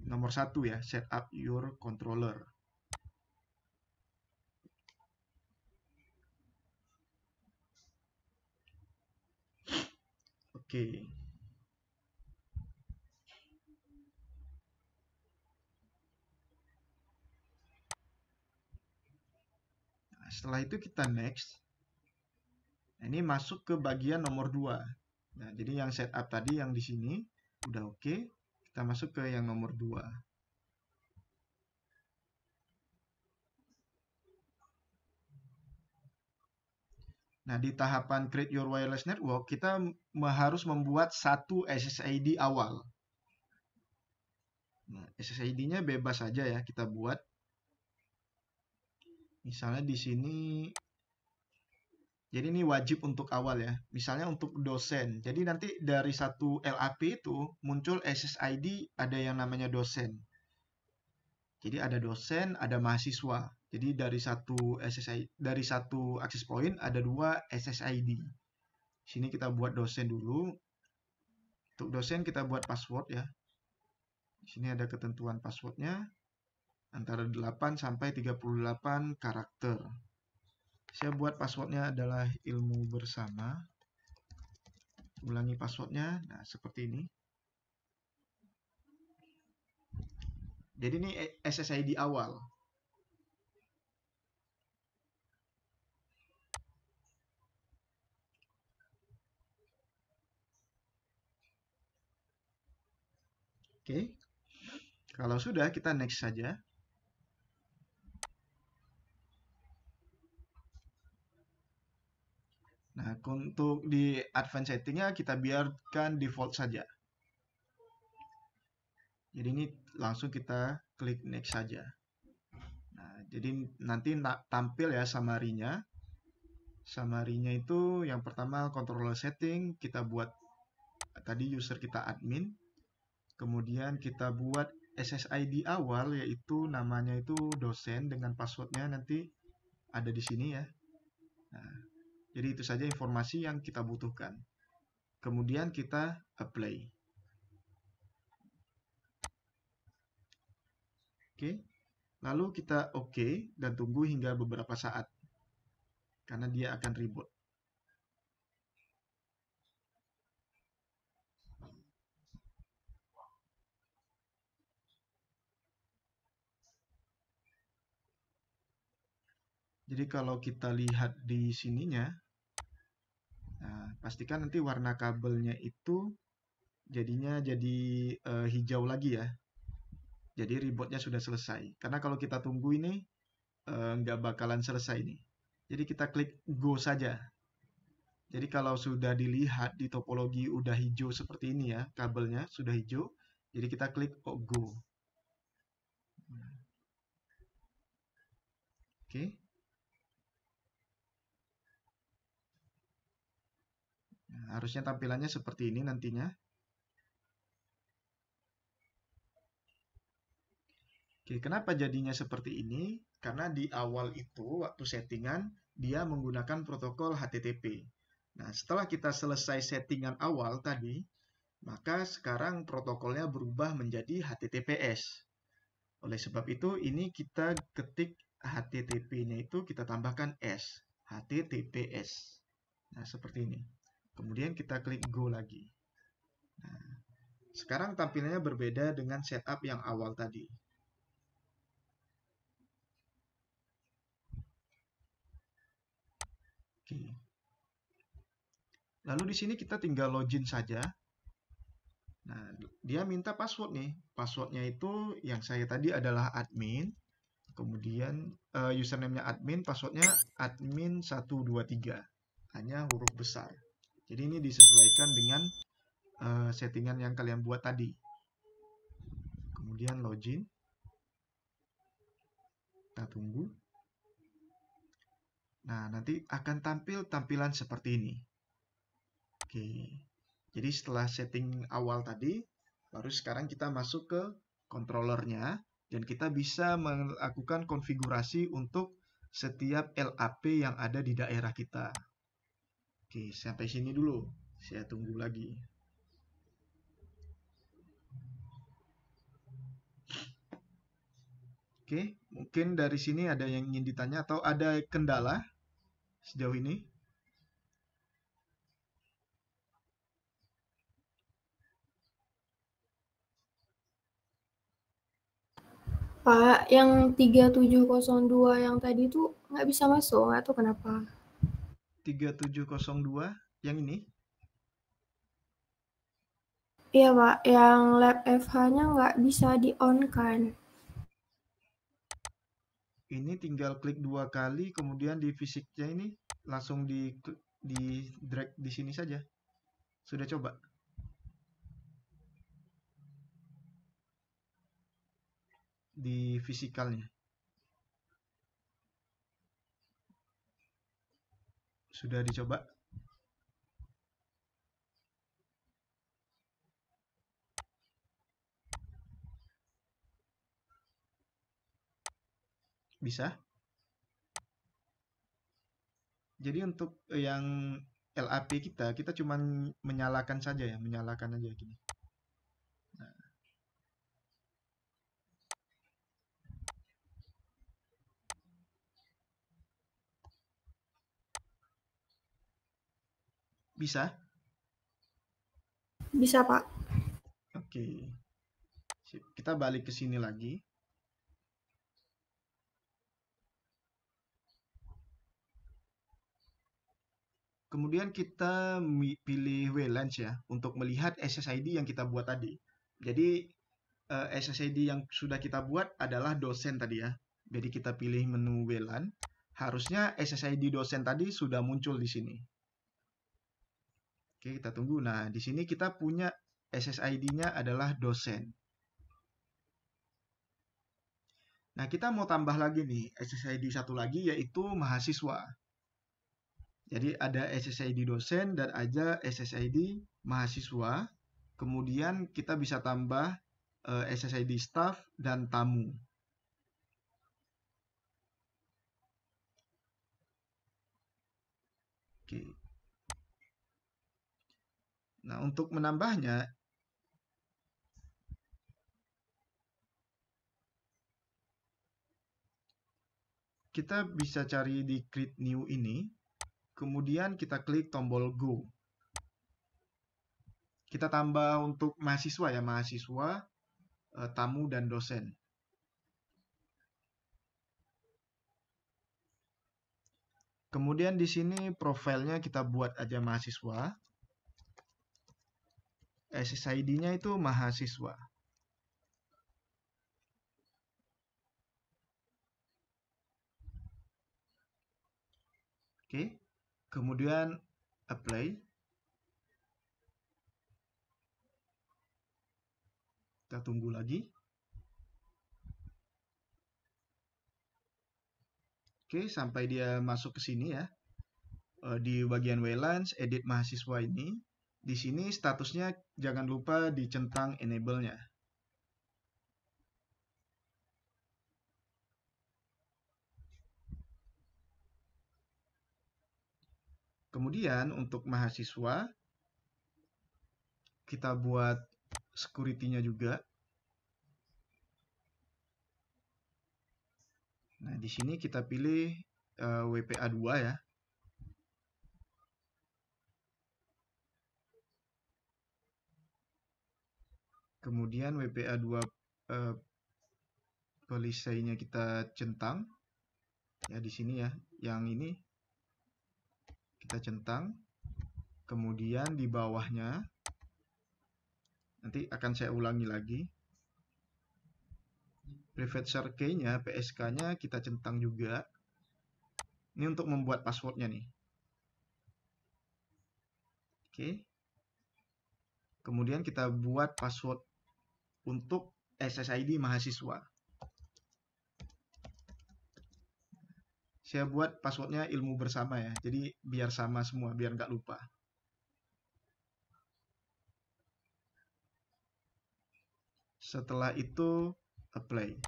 nomor 1 ya, setup your controller. Oke. Nah, setelah itu kita next. Nah, ini masuk ke bagian nomor 2. Nah, jadi yang setup tadi yang di sini udah oke. Kita masuk ke yang nomor 2. Nah, di tahapan create your wireless network, kita harus membuat satu SSID awal. Nah, SSID-nya bebas saja ya kita buat. Misalnya di sini Jadi ini wajib untuk awal ya. Misalnya untuk dosen. Jadi nanti dari satu LAP itu muncul SSID ada yang namanya dosen. Jadi ada dosen, ada mahasiswa. Jadi dari satu access point ada 2 SSID. Sini kita buat dosen dulu. Untuk dosen kita buat password ya. Di sini ada ketentuan passwordnya antara 8 sampai 38 karakter. Saya buat passwordnya adalah ilmu bersama. Ulangi passwordnya. Nah, seperti ini. Jadi ini SSID awal. Oke. Kalau sudah, kita next saja. Nah, untuk di advanced settingnya kita biarkan default saja. Jadi ini langsung kita klik next saja. Nah, jadi nanti tampil ya summary-nya. Summary-nya itu yang pertama controller setting, kita buat tadi user kita admin. Kemudian kita buat SSID awal yaitu namanya itu dosen dengan passwordnya nanti ada di sini ya. Nah, jadi itu saja informasi yang kita butuhkan. Kemudian kita apply. Oke. Lalu kita oke dan tunggu hingga beberapa saat. Karena dia akan reboot. Jadi kalau kita lihat di sininya, nah, pastikan nanti warna kabelnya itu jadinya jadi hijau lagi ya. Jadi rebootnya sudah selesai. Karena kalau kita tunggu ini nggak bakalan selesai nih. Jadi kita klik go saja. Jadi kalau sudah dilihat di topologi udah hijau seperti ini ya, kabelnya sudah hijau. Jadi kita klik go. Oke. Nah, harusnya tampilannya seperti ini nantinya. Oke, kenapa jadinya seperti ini? Karena di awal itu, waktu settingan, dia menggunakan protokol HTTP. Nah, setelah kita selesai settingan awal tadi, maka sekarang protokolnya berubah menjadi HTTPS. Oleh sebab itu, ini kita ketik HTTP-nya itu kita tambahkan S, HTTPS. Nah, seperti ini. Kemudian kita klik Go lagi. Nah, sekarang tampilannya berbeda dengan setup yang awal tadi. Oke. Lalu di sini kita tinggal login saja. Nah, dia minta password nih. Passwordnya itu yang saya tadi adalah admin. Kemudian username-nya admin, passwordnya admin123. Hanya huruf besar. Jadi ini disesuaikan dengan settingan yang kalian buat tadi. Kemudian login. Kita tunggu. Nah, nanti akan tampil tampilan seperti ini. Oke. Jadi setelah setting awal tadi, baru sekarang kita masuk ke controllernya dan kita bisa melakukan konfigurasi untuk setiap LAP yang ada di daerah kita. Oke, sampai sini dulu. Saya tunggu lagi. Oke, mungkin dari sini ada yang ingin ditanya atau ada kendala sejauh ini? Pak, yang 3702 yang tadi tuh nggak bisa masuk, nggak tahu kenapa. 3702 yang ini? Iya Pak, yang lab FH-nya nggak bisa di-on kan. Ini tinggal klik 2 kali, kemudian di fisiknya ini langsung di drag di sini saja. Sudah coba? Di fisikalnya. Sudah dicoba? Bisa? Jadi untuk yang LAP kita cuma menyalakan saja ya, menyalakan aja gini. Nah, bisa? Bisa, Pak. Oke. Sip. Kita balik ke sini lagi. Kemudian kita pilih WLANs ya untuk melihat SSID yang kita buat tadi. Jadi SSID yang sudah kita buat adalah dosen tadi ya. Jadi kita pilih menu WLAN. Harusnya SSID dosen tadi sudah muncul di sini. Oke, kita tunggu. Nah, di sini kita punya SSID-nya adalah dosen. Nah, kita mau tambah lagi nih SSID satu lagi yaitu mahasiswa. Jadi ada SSID dosen dan ada SSID mahasiswa. Kemudian kita bisa tambah SSID staff dan tamu. Oke. Nah, untuk menambahnya, kita bisa cari di create new ini, kemudian kita klik tombol go. Kita tambah untuk mahasiswa ya, mahasiswa, tamu, dan dosen. Kemudian di sini profilnya kita buat aja mahasiswa. SSID-nya itu mahasiswa. Oke. Kemudian apply. Kita tunggu lagi. Oke, sampai dia masuk ke sini ya. Di bagian WLANs, edit mahasiswa ini. Di sini statusnya jangan lupa dicentang enable-nya. Kemudian untuk mahasiswa, kita buat security-nya juga. Nah, di sini kita pilih WPA2 ya. Kemudian WPA2 pelisainya kita centang. Ya, di sini ya. Yang ini kita centang. Kemudian di bawahnya, nanti akan saya ulangi lagi. Private key-nya, PSK-nya kita centang juga. Ini untuk membuat passwordnya nih. Oke. Kemudian kita buat password untuk SSID mahasiswa. Saya buat passwordnya ilmu bersama ya. Jadi biar sama semua, biar nggak lupa. Setelah itu apply.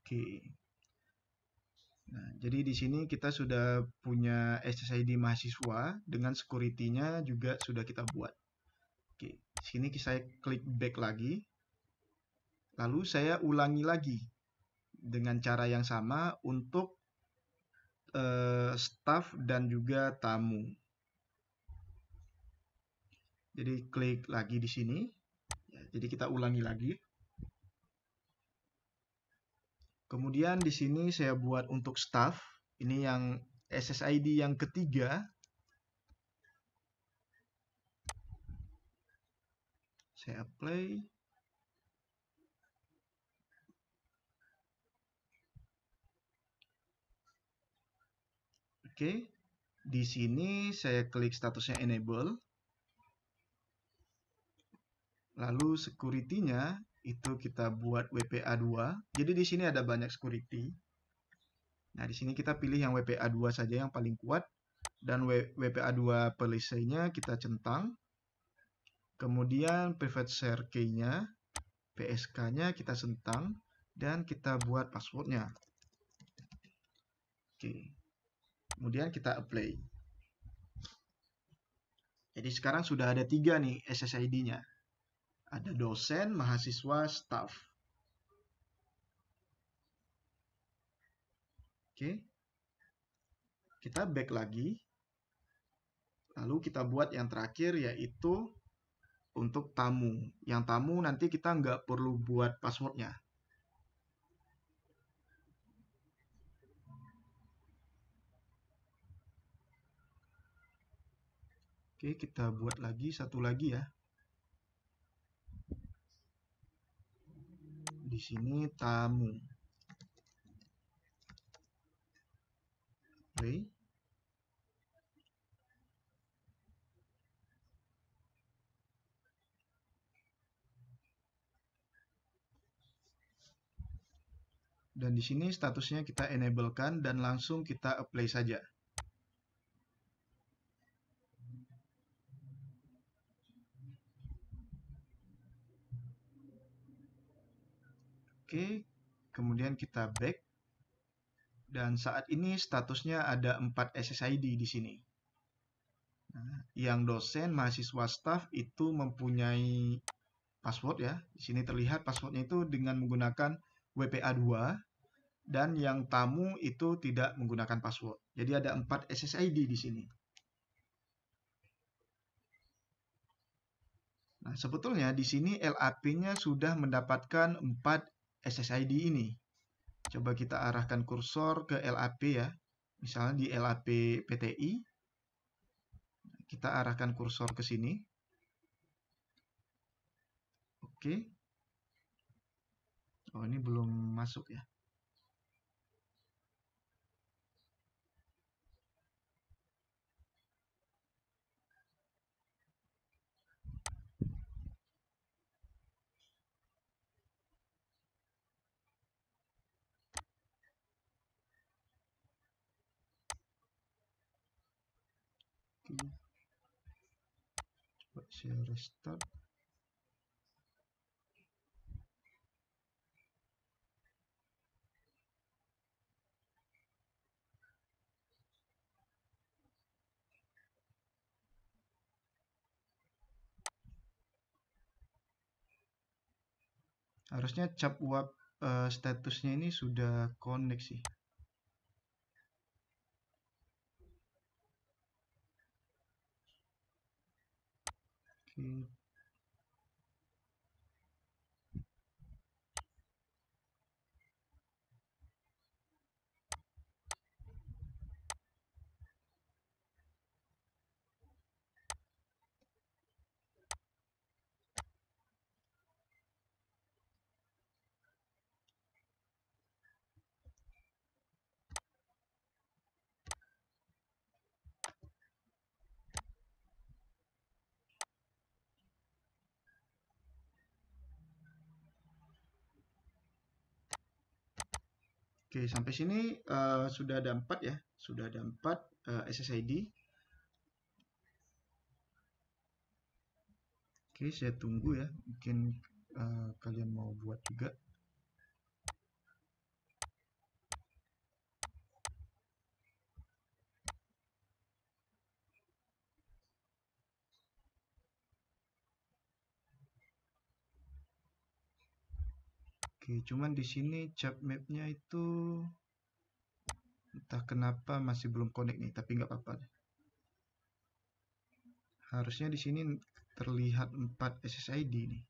Oke. Nah, jadi di sini kita sudah punya SSID mahasiswa dengan security-nya juga sudah kita buat. Oke, sini saya klik back lagi. Lalu saya ulangi lagi dengan cara yang sama untuk staff dan juga tamu. Jadi klik lagi di sini. Ya, jadi kita ulangi lagi. Kemudian di sini saya buat untuk staff. Ini yang SSID yang ketiga. Saya apply. Oke. Di sini saya klik statusnya enable. Lalu security-nya itu kita buat WPA2. Jadi di sini ada banyak security. Nah, di sini kita pilih yang WPA2 saja yang paling kuat. Dan WPA2 policy-nya kita centang. Kemudian private share key-nya, PSK-nya kita centang. Dan kita buat password-nya. Oke. Kemudian kita apply. Jadi sekarang sudah ada 3 nih SSID-nya. Ada dosen, mahasiswa, staff. Oke. Kita back lagi. Lalu kita buat yang terakhir yaitu untuk tamu. Yang tamu nanti kita nggak perlu buat passwordnya. Oke, kita buat lagi satu lagi ya. Di sini tamu. Oke. Dan di sini statusnya kita enablekan dan langsung kita apply saja. Oke, kemudian kita back. Dan saat ini statusnya ada 4 SSID di sini. Nah, yang dosen, mahasiswa, staff itu mempunyai password ya. Di sini terlihat passwordnya itu dengan menggunakan WPA2. Dan yang tamu itu tidak menggunakan password. Jadi ada 4 SSID di sini. Nah, sebetulnya di sini LAP-nya sudah mendapatkan 4 SSID ini. Coba kita arahkan kursor ke LAP ya. Misalnya di LAP PTI. Kita arahkan kursor ke sini. Oke. Oh, ini belum masuk ya. Oke. Coba saya restart. Harusnya cap uap statusnya ini sudah connect sih. Oke. Oke, sampai sini sudah ada 4 ya. Sudah ada 4 SSID. Oke, saya tunggu ya. Mungkin kalian mau buat juga. Oke, cuman di sini cap mapnya itu entah kenapa masih belum connect nih, tapi nggak apa-apa. Harusnya di sini terlihat 4 SSID nih.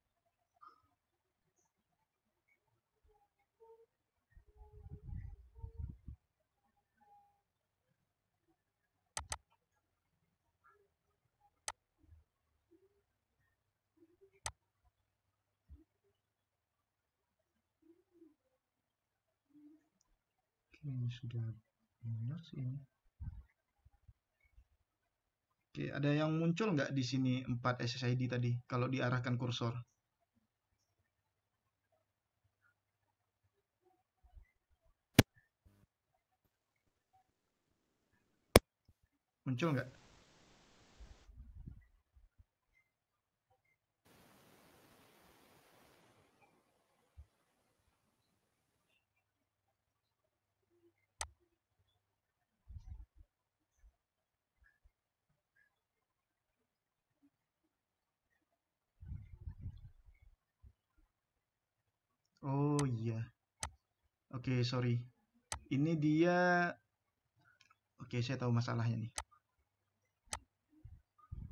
Oke, ini sudah benar sih ini. Oke, ada yang muncul nggak di sini 4 SSID tadi kalau diarahkan kursor? Muncul nggak? Oh iya. Oke, sorry. Ini dia. Oke, saya tahu masalahnya nih.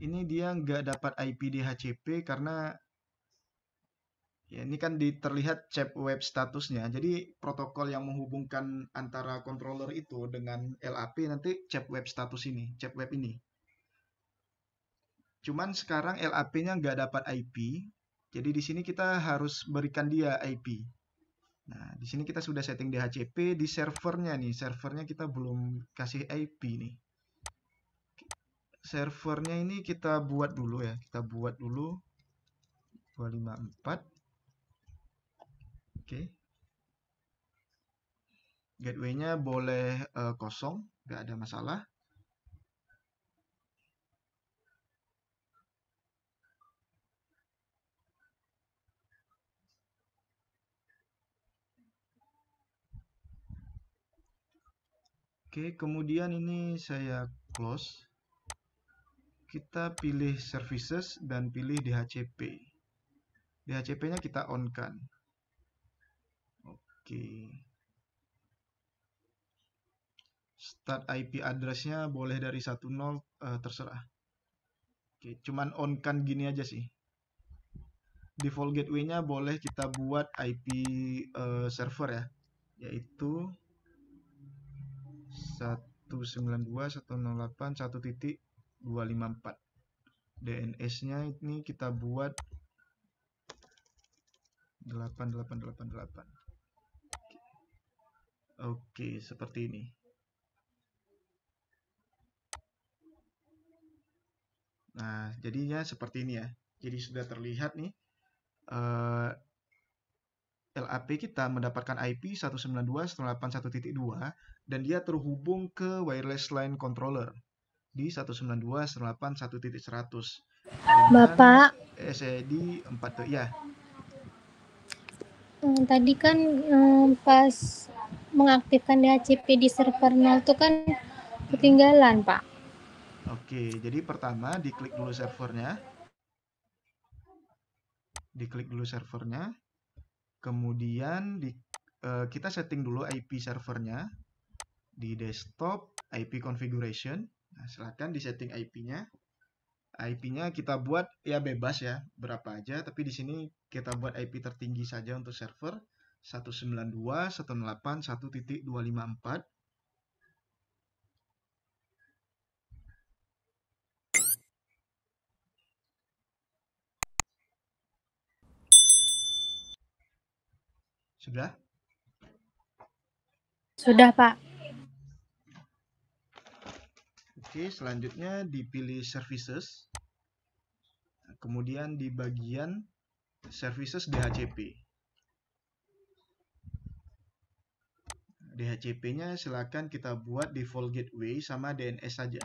Ini dia nggak dapat IP DHCP karena ya ini kan terlihat chat web statusnya. Jadi protokol yang menghubungkan antara controller itu dengan LAP nanti chat web status ini, chat web ini. Cuman sekarang LAP-nya nggak dapat IP. Jadi di sini kita harus berikan dia IP. Nah, di sini kita sudah setting DHCP di servernya nih. Servernya kita belum kasih IP nih. Servernya ini kita buat dulu ya. Kita buat dulu 254. Oke. Gateway-nya boleh kosong, nggak ada masalah. Oke, kemudian ini saya close. Kita pilih services dan pilih DHCP. DHCP-nya kita on-kan. Oke. Start IP address-nya boleh dari 10 terserah. Oke, cuman on-kan gini aja sih. Default gateway-nya boleh kita buat IP server ya, yaitu 192.168.1.254. DNS-nya ini kita buat 8888. Oke, seperti ini. Nah, jadinya seperti ini ya. Jadi sudah terlihat nih LAP kita mendapatkan IP 192.168.1.2 dan dia terhubung ke wireless LAN controller di 192.168.1.100 dengan Bapak, SSID 4 ya. tadi kan pas mengaktifkan DHCP di server 0 itu kan ketinggalan, Pak. Oke, jadi pertama diklik dulu servernya. Kemudian kita setting dulu IP servernya di desktop, IP configuration. Nah, silakan disetting IP-nya. IP-nya kita buat ya bebas ya, berapa aja, tapi di sini kita buat IP tertinggi saja untuk server 192.168.1.254. Sudah? Sudah, Pak. Oke, selanjutnya dipilih services. Kemudian di bagian services DHCP. DHCP-nya silakan kita buat default gateway sama DNS saja.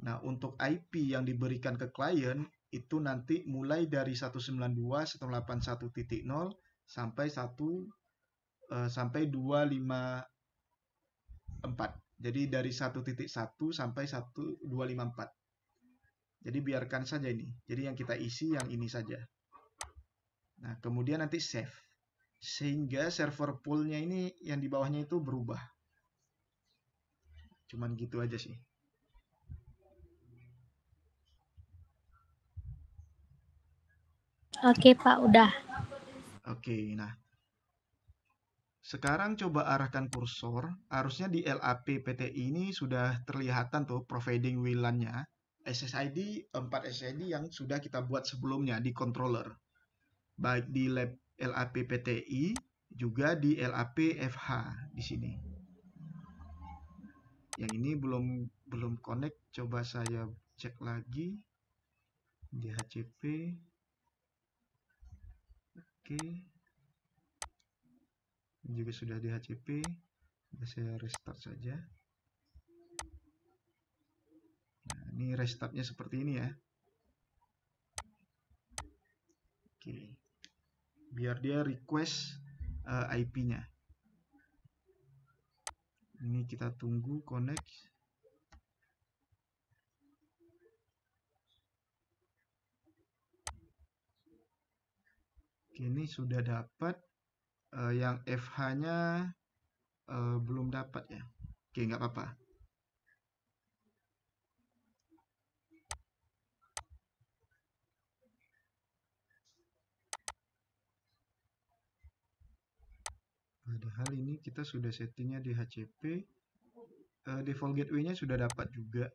Nah, untuk IP yang diberikan ke klien itu nanti mulai dari 192.168.1.0 sampai 254. Jadi dari 1.1 sampai 1254. Jadi biarkan saja ini. Jadi yang kita isi yang ini saja. Nah, kemudian nanti save. Sehingga server pool-nya ini yang di bawahnya itu berubah. Cuman gitu aja sih. Oke, Pak, udah. Oke, nah. Sekarang coba arahkan kursor. Harusnya di LAP PTI ini sudah terlihatan tuh providing WLAN-nya. SSID 4 SSID yang sudah kita buat sebelumnya di controller. Baik di lab LAP PTI juga di LAP FH di sini. Yang ini belum connect, coba saya cek lagi di DHCP. Oke. Ini juga sudah DHCP. Saya restart saja. Ini restartnya seperti ini ya. Oke. Biar dia request IP-nya. Ini kita tunggu connect. Oke, ini sudah dapat. Yang FH-nya belum dapat ya. Oke, nggak apa-apa. Padahal ini kita sudah settingnya di HCP. Default gateway-nya sudah dapat juga.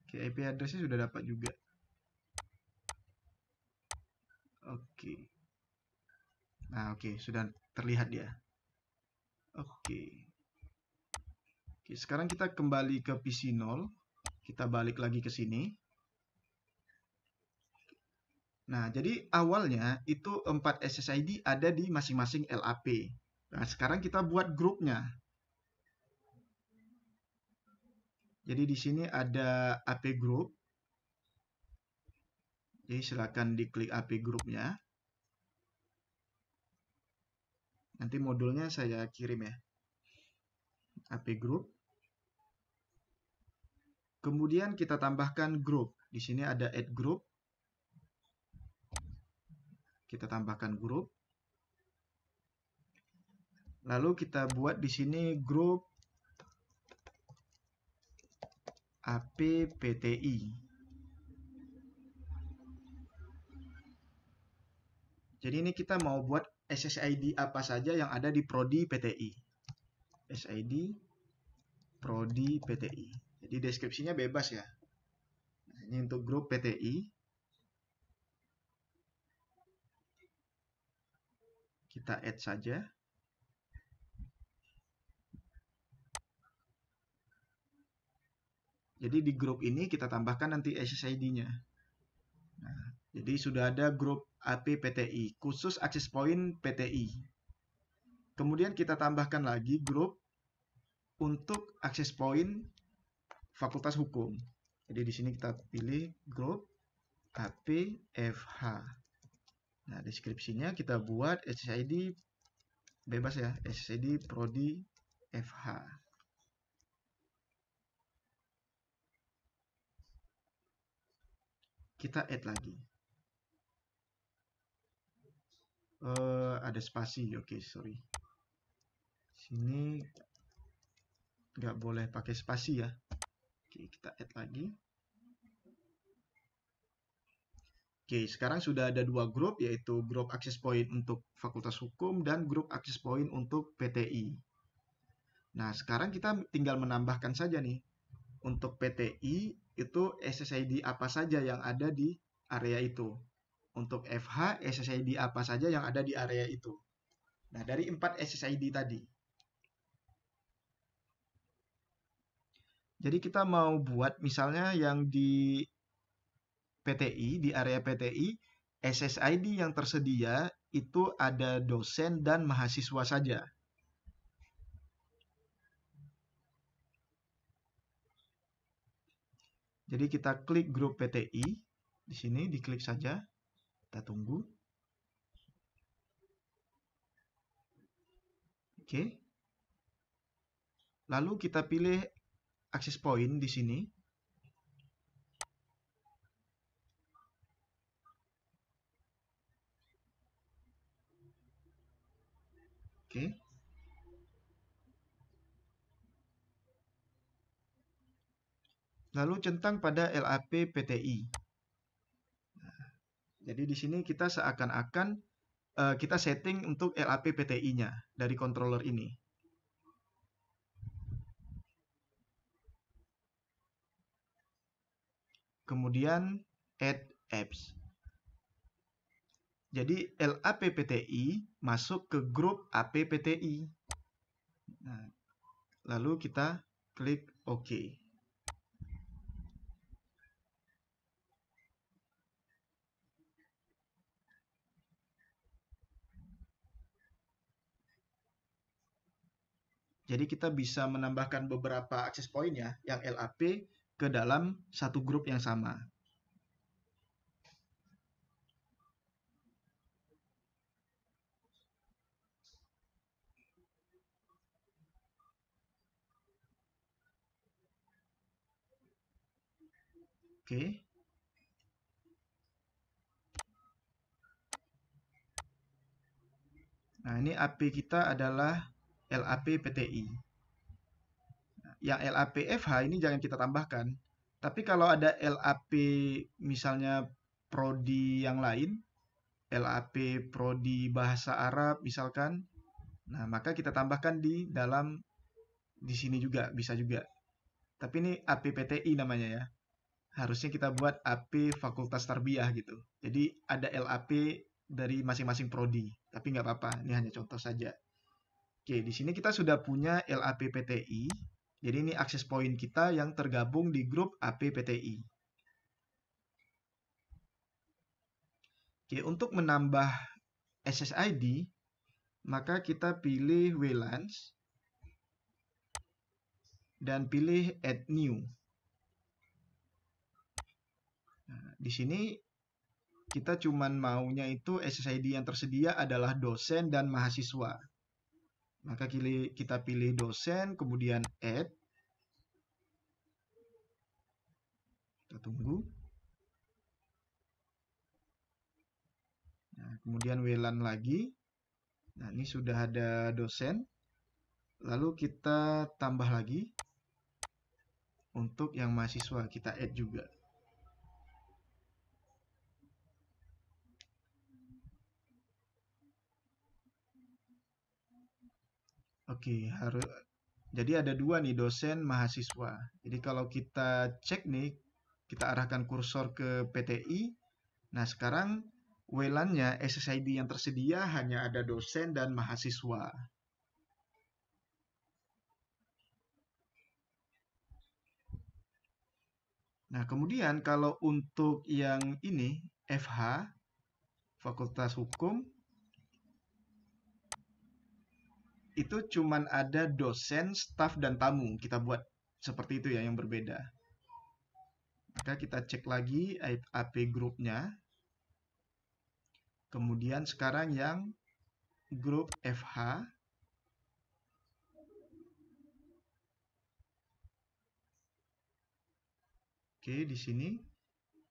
Oke, IP address-nya sudah dapat juga. Oke. Nah, oke, sudah terlihat dia. Oke. Oke, sekarang kita kembali ke PC 0. Kita balik lagi ke sini. Nah, jadi awalnya itu 4 SSID ada di masing-masing LAP. Nah, sekarang kita buat grupnya. Jadi di sini ada AP group. Jadi silakan diklik AP grupnya. Nanti modulnya saya kirim ya. AP group. Kemudian kita tambahkan grup. Di sini ada add group. Kita tambahkan grup. Lalu kita buat di sini grup APPTI. Jadi ini kita mau buat SSID apa saja yang ada di Prodi PTI. SID Prodi PTI. Jadi deskripsinya bebas ya. Nah, ini untuk grup PTI. Kita add saja. Jadi di grup ini kita tambahkan nanti SSID-nya. Nah, jadi sudah ada grup AP PTI, khusus access point PTI. Kemudian kita tambahkan lagi grup untuk access point Fakultas Hukum. Jadi di sini kita pilih grup APFH. Nah, deskripsinya kita buat SSID bebas ya, SSID Prodi FH. Kita add lagi. Ada spasi, oke, sorry. Sini nggak boleh pakai spasi ya. Oke, kita add lagi. Oke, sekarang sudah ada 2 grup, yaitu grup access point untuk Fakultas Hukum dan grup access point untuk PTI. Nah, sekarang kita tinggal menambahkan saja nih. Untuk PTI, itu SSID apa saja yang ada di area itu. Untuk FH, SSID apa saja yang ada di area itu. Nah, dari 4 SSID tadi. Jadi kita mau buat misalnya yang di PTI, di area PTI, SSID yang tersedia itu ada dosen dan mahasiswa saja. Jadi kita klik grup PTI, di sini diklik saja, kita tunggu. Oke. Lalu kita pilih access point di sini. Oke. Lalu centang pada LAP PTI. Nah, jadi di sini kita seakan-akan kita setting untuk LAP PTI-nya dari controller ini. Kemudian add apps. Jadi LAP PTI masuk ke grup AP PTI. Nah, lalu kita klik OK. Jadi kita bisa menambahkan beberapa access point ya, yang LAP ke dalam satu grup yang sama. Oke. Nah, ini AP kita adalah LAP PTI. Yang LAP FH ini jangan kita tambahkan. Tapi kalau ada LAP misalnya prodi yang lain, LAP prodi bahasa Arab misalkan, nah maka kita tambahkan di sini juga bisa juga. Tapi ini AP PTI namanya ya. Harusnya kita buat AP Fakultas Tarbiyah gitu. Jadi ada LAP dari masing-masing prodi. Tapi nggak apa-apa, ini hanya contoh saja. Oke, di sini kita sudah punya LAP PTI. Jadi ini akses point kita yang tergabung di grup AP PTI. Oke, untuk menambah SSID, maka kita pilih WLANs dan pilih Add New. Nah, di sini kita cuman maunya itu SSID yang tersedia adalah dosen dan mahasiswa. Maka kita pilih dosen, kemudian Add. Kita tunggu. Nah, kemudian WLAN lagi. Nah, ini sudah ada dosen. Lalu kita tambah lagi. Untuk yang mahasiswa, kita add juga. Oke, jadi ada dua nih, dosen, mahasiswa. Jadi kalau kita cek nih, kita arahkan kursor ke PTI. Nah, sekarang WLAN-nya SSID yang tersedia hanya ada dosen dan mahasiswa. Nah, kemudian kalau untuk yang ini, FH, Fakultas Hukum, itu cuman ada dosen, staf, dan tamu. Kita buat seperti itu ya, yang berbeda. Maka kita cek lagi AP grupnya. Kemudian sekarang yang grup FH. Oke, di sini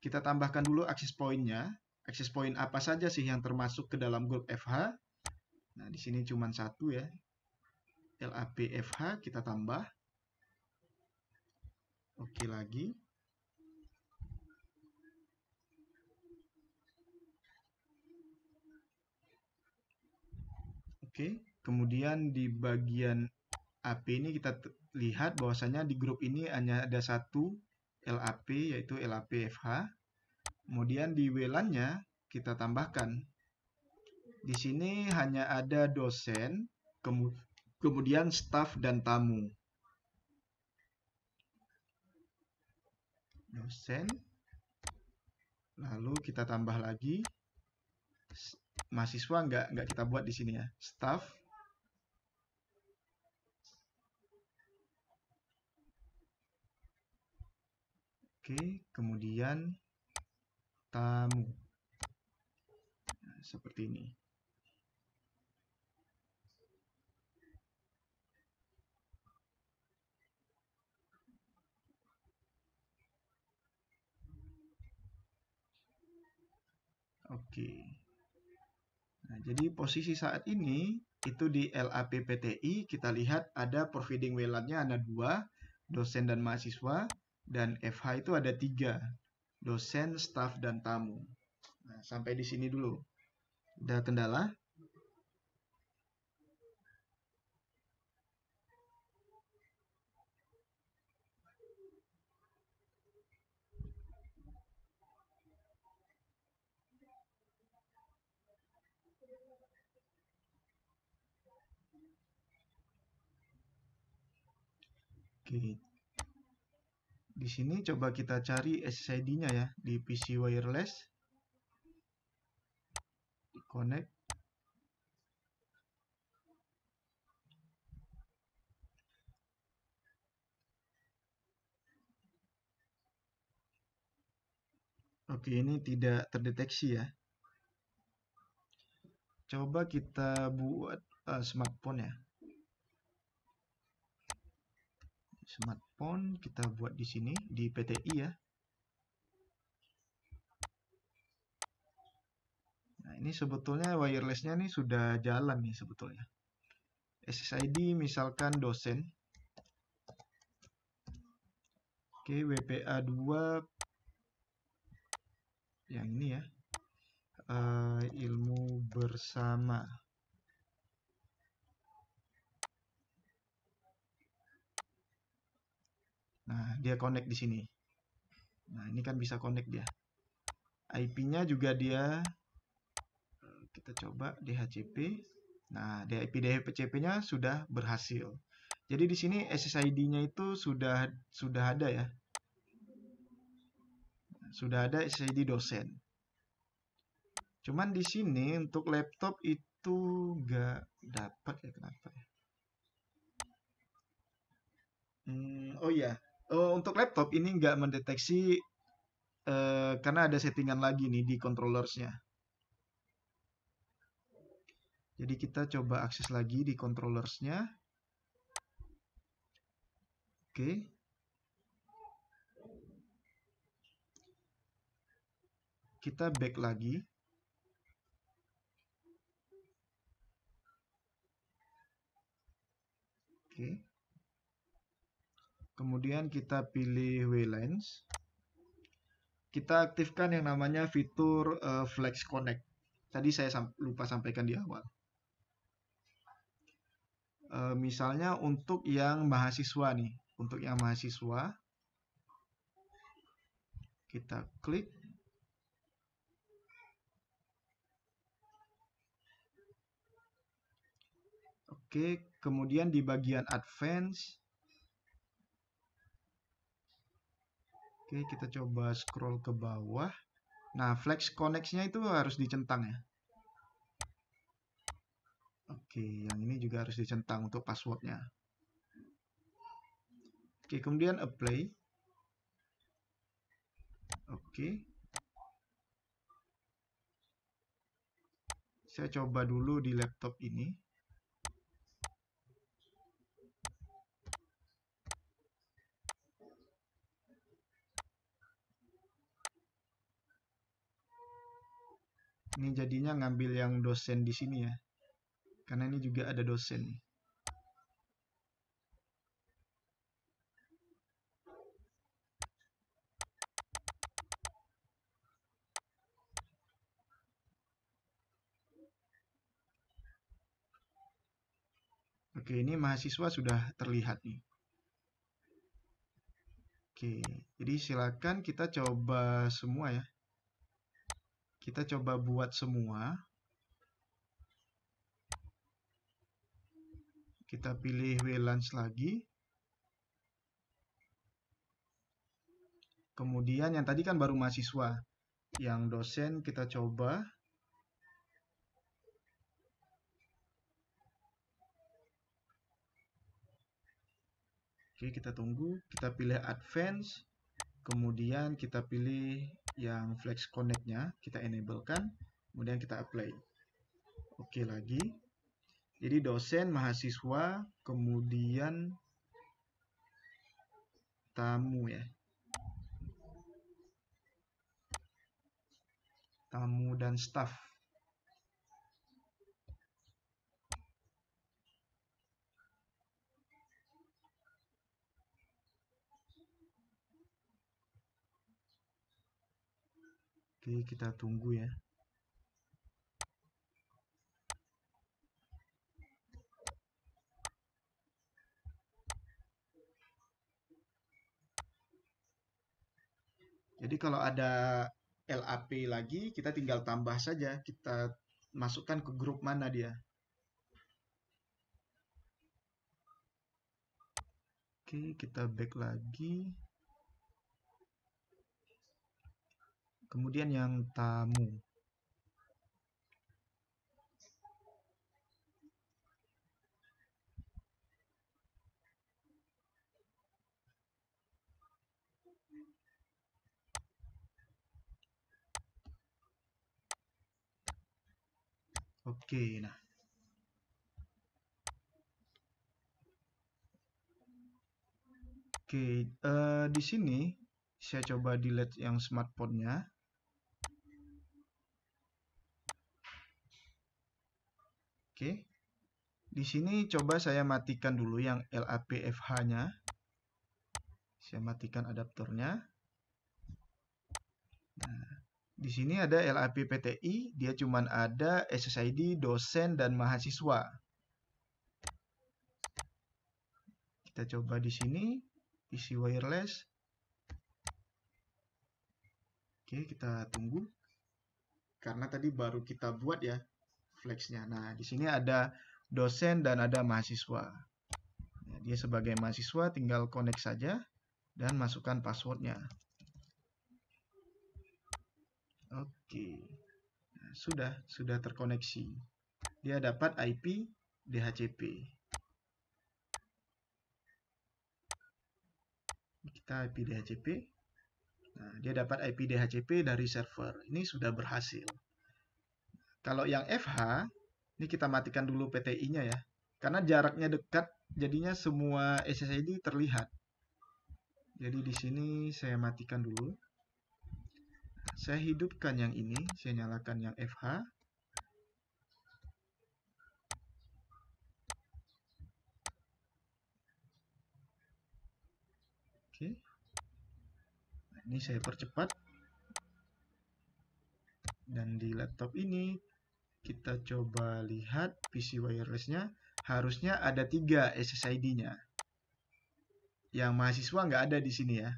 kita tambahkan dulu akses point-nya. Akses point apa saja sih yang termasuk ke dalam grup FH? Nah, di sini cuma satu ya. LAP FH kita tambah. Oke lagi. Oke, kemudian di bagian AP ini kita lihat bahwasanya di grup ini hanya ada satu LAP, yaitu LAP FH. Kemudian di WLAN-nya kita tambahkan. Di sini hanya ada dosen, kemudian staf dan tamu. Dosen, lalu kita tambah lagi. Mahasiswa nggak kita buat di sini ya. Staf. Oke, kemudian tamu. Nah, seperti ini. Oke. Nah, jadi posisi saat ini itu di LAP PTI kita lihat ada providing WLAN-nya ada 2, dosen dan mahasiswa, dan FH itu ada 3, dosen, staf, dan tamu. Nah, sampai di sini dulu. Ada kendala? Oke. Di sini coba kita cari SSID-nya ya di PC wireless. Di connect. Oke, ini tidak terdeteksi ya. Coba kita buat smartphone ya. Smartphone kita buat di sini di PTI ya. Nah, ini sebetulnya wirelessnya nih sudah jalan nih sebetulnya. SSID misalkan dosen. Oke, WPA2 yang ini ya. Ilmu bersama. Nah, dia connect di sini. Nah, ini kan bisa connect dia. IP-nya juga dia, kita coba DHCP. Nah, IP DHCP-nya sudah berhasil. Jadi di sini SSID-nya itu sudah ada ya. Sudah ada SSID dosen. Cuman di sini untuk laptop itu nggak dapat ya, kenapa ya? Oh iya, untuk laptop ini nggak mendeteksi karena ada settingan lagi nih di controllersnya. Jadi kita coba akses lagi di controllersnya. Oke. Kita back lagi. Oke. Kemudian kita pilih WLANs. Kita aktifkan yang namanya fitur Flex Connect. Tadi saya lupa sampaikan di awal. Misalnya untuk yang mahasiswa nih. Untuk yang mahasiswa, kita klik. Oke, kemudian di bagian Advance. Oke, kita coba scroll ke bawah. Nah, Flex Connect-nya itu harus dicentang ya. Oke, yang ini juga harus dicentang untuk passwordnya. Oke, kemudian apply. Oke. Saya coba dulu di laptop ini. Ini jadinya ngambil yang dosen di sini ya. Karena ini juga ada dosen nih. Oke, ini mahasiswa sudah terlihat nih. Oke, jadi silakan kita coba semua ya. Kita coba buat semua. Kita pilih WLANs lagi. Kemudian yang tadi kan baru mahasiswa. Yang dosen kita coba. Oke, kita tunggu. Kita pilih Advance. Kemudian kita pilih yang Flex Connect-nya. Kita enablekan. Kemudian kita apply. Oke lagi. Jadi dosen, mahasiswa, kemudian tamu ya. Tamu dan staff. Oke, kita tunggu ya. Jadi kalau ada LAP lagi, kita tinggal tambah saja. Kita masukkan ke grup mana dia. Oke, kita back lagi. Kemudian yang tamu. Oke, nah. Oke, di sini saya coba delete yang smartphone-nya. Oke. Di sini coba saya matikan dulu yang LAPFH-nya. Saya matikan adaptornya. Nah, di sini ada LAP-PTI, dia cuma ada SSID, dosen, dan mahasiswa. Kita coba di sini, isi wireless. Oke, kita tunggu. Karena tadi baru kita buat ya, flex-nya. Nah, di sini ada dosen dan ada mahasiswa. Nah, dia sebagai mahasiswa tinggal connect saja dan masukkan passwordnya. Oke, nah, sudah terkoneksi. Dia dapat IP DHCP. Kita IP DHCP. Nah, dia dapat IP DHCP dari server. Ini sudah berhasil. Kalau yang FH, ini kita matikan dulu PTI-nya ya. Karena jaraknya dekat, jadinya semua SSID terlihat. Jadi di sini saya matikan dulu. Saya hidupkan yang ini, saya nyalakan yang FH. Oke. Nah, ini saya percepat. Dan di laptop ini kita coba lihat PC wireless-nya. Harusnya ada 3 SSID-nya. Yang mahasiswa nggak ada di sini ya.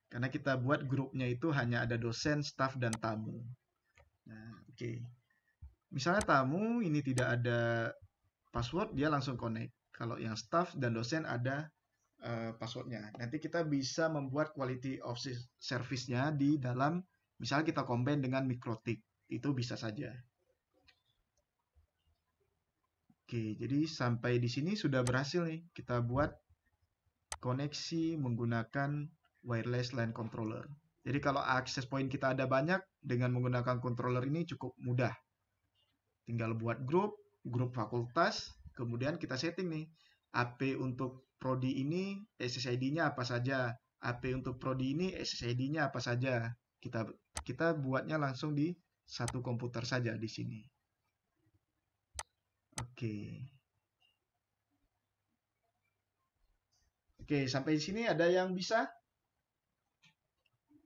Karena kita buat grupnya itu hanya ada dosen, staf, dan tamu. Nah, oke. Misalnya tamu ini tidak ada password, dia langsung connect. Kalau yang staff dan dosen ada passwordnya. Nanti kita bisa membuat quality of service-nya di dalam, misalnya kita combine dengan MikroTik. Itu bisa saja. Oke, jadi sampai di sini sudah berhasil nih. Kita buat koneksi menggunakan wireless LAN controller. Jadi kalau akses point kita ada banyak, dengan menggunakan controller ini cukup mudah. Tinggal buat grup fakultas, kemudian kita setting nih. AP untuk prodi ini SSID-nya apa saja, AP untuk prodi ini SSID-nya apa saja. Kita buatnya langsung di satu komputer saja di sini. Oke, sampai di sini ada yang bisa?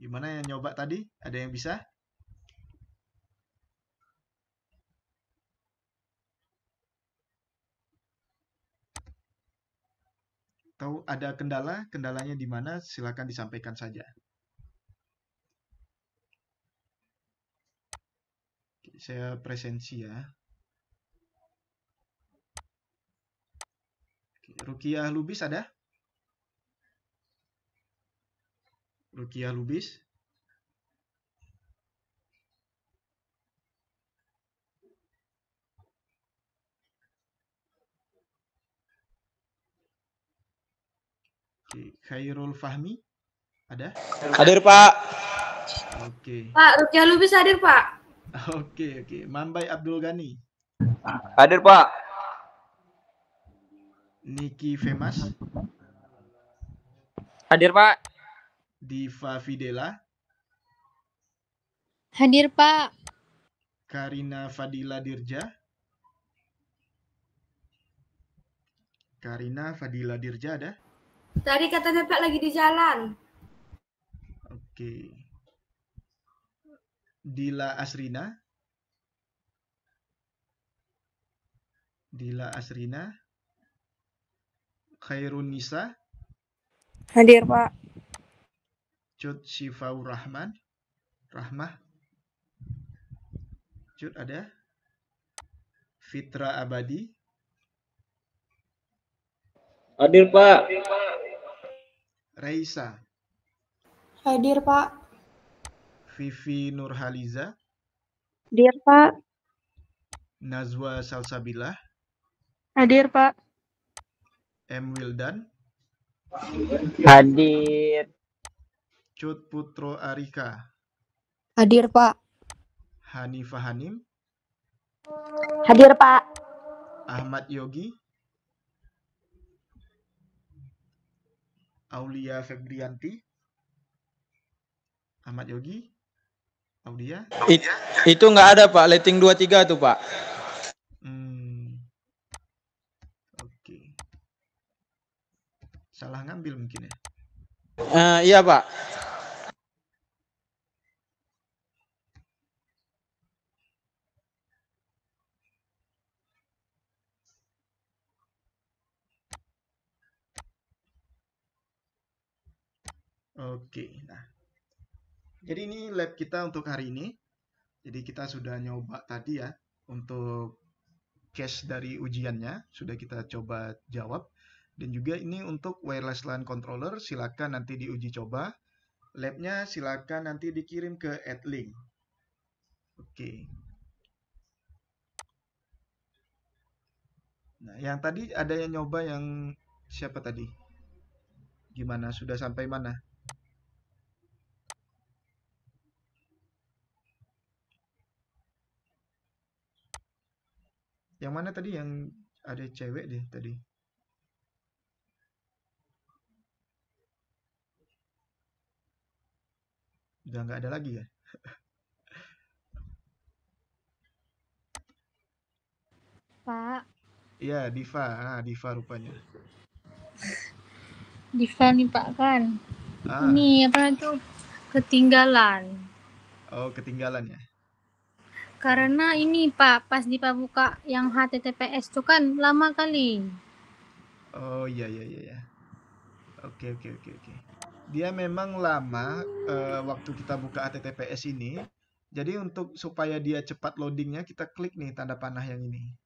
Gimana yang nyoba tadi? Ada yang bisa? Atau ada kendala? Kendalanya di mana? Silakan disampaikan saja. Oke, saya presensi ya. Oke, Rukiah Lubis ada? Rukiah Lubis? Oke, Khairul Fahmi ada? Hadir, Pak. Oke. Pak, Rukiah Lubis hadir, Pak. Oke. Mambai Abdul Ghani. Hadir, Pak. Niki Femas. Hadir, Pak. Diva Fidela. Hadir, Pak. Karina Fadila Dirja. Karina Fadila Dirja ada? Tadi katanya Pak lagi di jalan. Oke. Dila Asrina. Khairun Nisa. Hadir, Pak. Cut Syifaur Rahmah. Cut ada? Fitra Abadi. Hadir, Pak. Raisa. Hadir, Pak. Vivi Nurhaliza. Hadir, Pak. Nazwa Salsabila. Hadir, Pak. M. Wildan. Hadir. Cut Putro Arika. Hadir, Pak. Hanifah Hanim. Hadir, Pak. Ahmad Yogi, Aulia Febrianti, Ahmad Yogi, Aulia. Itu nggak ada Pak, letting 23 tuh Pak. Oke. Salah ngambil mungkin ya. Iya Pak. Oke, nah. Jadi ini lab kita untuk hari ini. Jadi kita sudah nyoba tadi ya untuk case dari ujiannya sudah kita coba jawab. Dan juga ini untuk wireless LAN controller silakan nanti diuji coba. Labnya silakan nanti dikirim ke @link. Oke. Nah, yang tadi ada yang nyoba yang siapa tadi? Gimana? Sudah sampai mana? Yang mana tadi yang ada cewek deh tadi? Udah nggak ada lagi ya? Pak. Iya, Diva. Diva rupanya. Diva nih Pak kan. Ah. Ini apa tuh? Ketinggalan. Oh, ketinggalan ya? Karena ini Pak, pas Diva buka yang HTTPS tuh kan lama kali. Oh iya. Oke. Dia memang lama waktu kita buka HTTPS ini. Jadi untuk supaya dia cepat loadingnya kita klik nih tanda panah yang ini.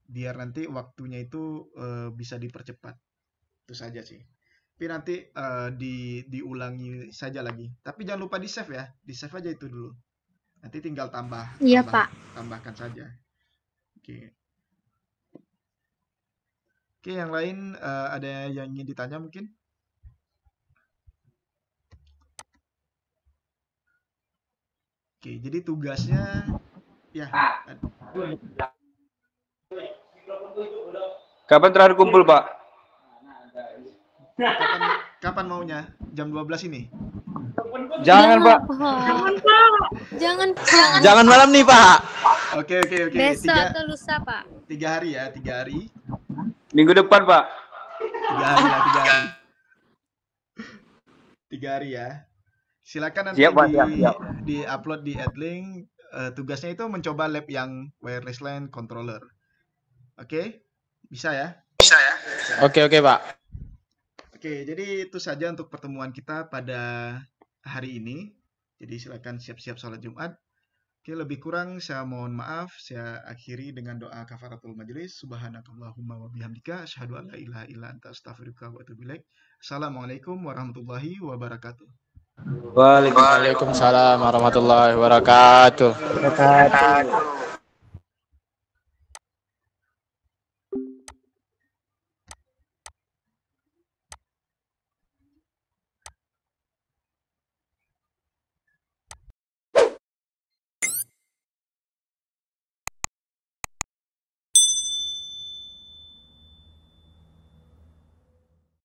Biar nanti waktunya itu bisa dipercepat. Itu saja sih. Tapi nanti diulangi saja lagi. Tapi jangan lupa di save ya. Di save aja itu dulu. Nanti tinggal Iya, Pak. Tambahkan saja. Oke. Oke, yang lain ada yang ingin ditanya mungkin? Oke, jadi tugasnya ya. Kapan terakhir kumpul, Pak? Kapan maunya? Jam 12 ini? Jangan, Pak. Jangan malam nih, Pak. Oke. Besok atau lusa, Pak? 3 hari ya, 3 hari. Minggu depan, Pak. 3 hari ya, 3 hari. 3 hari ya. Silakan nanti Siap, Pak, siap. di-upload di @link. Tugasnya itu mencoba lab yang wireless LAN controller. Oke? Bisa ya? Oke, Pak. Oke, jadi itu saja untuk pertemuan kita pada hari ini. Jadi silakan siap-siap sholat Jumat. Oke, lebih kurang saya mohon maaf. Saya akhiri dengan doa kafaratul majelis. Subhanakallahumma wa bihamdika asyhadu an la ilaha illa anta astaghfiruka wa atubu ilaik. Assalamualaikum warahmatullahi wabarakatuh. Waalaikumsalam warahmatullahi wabarakatuh.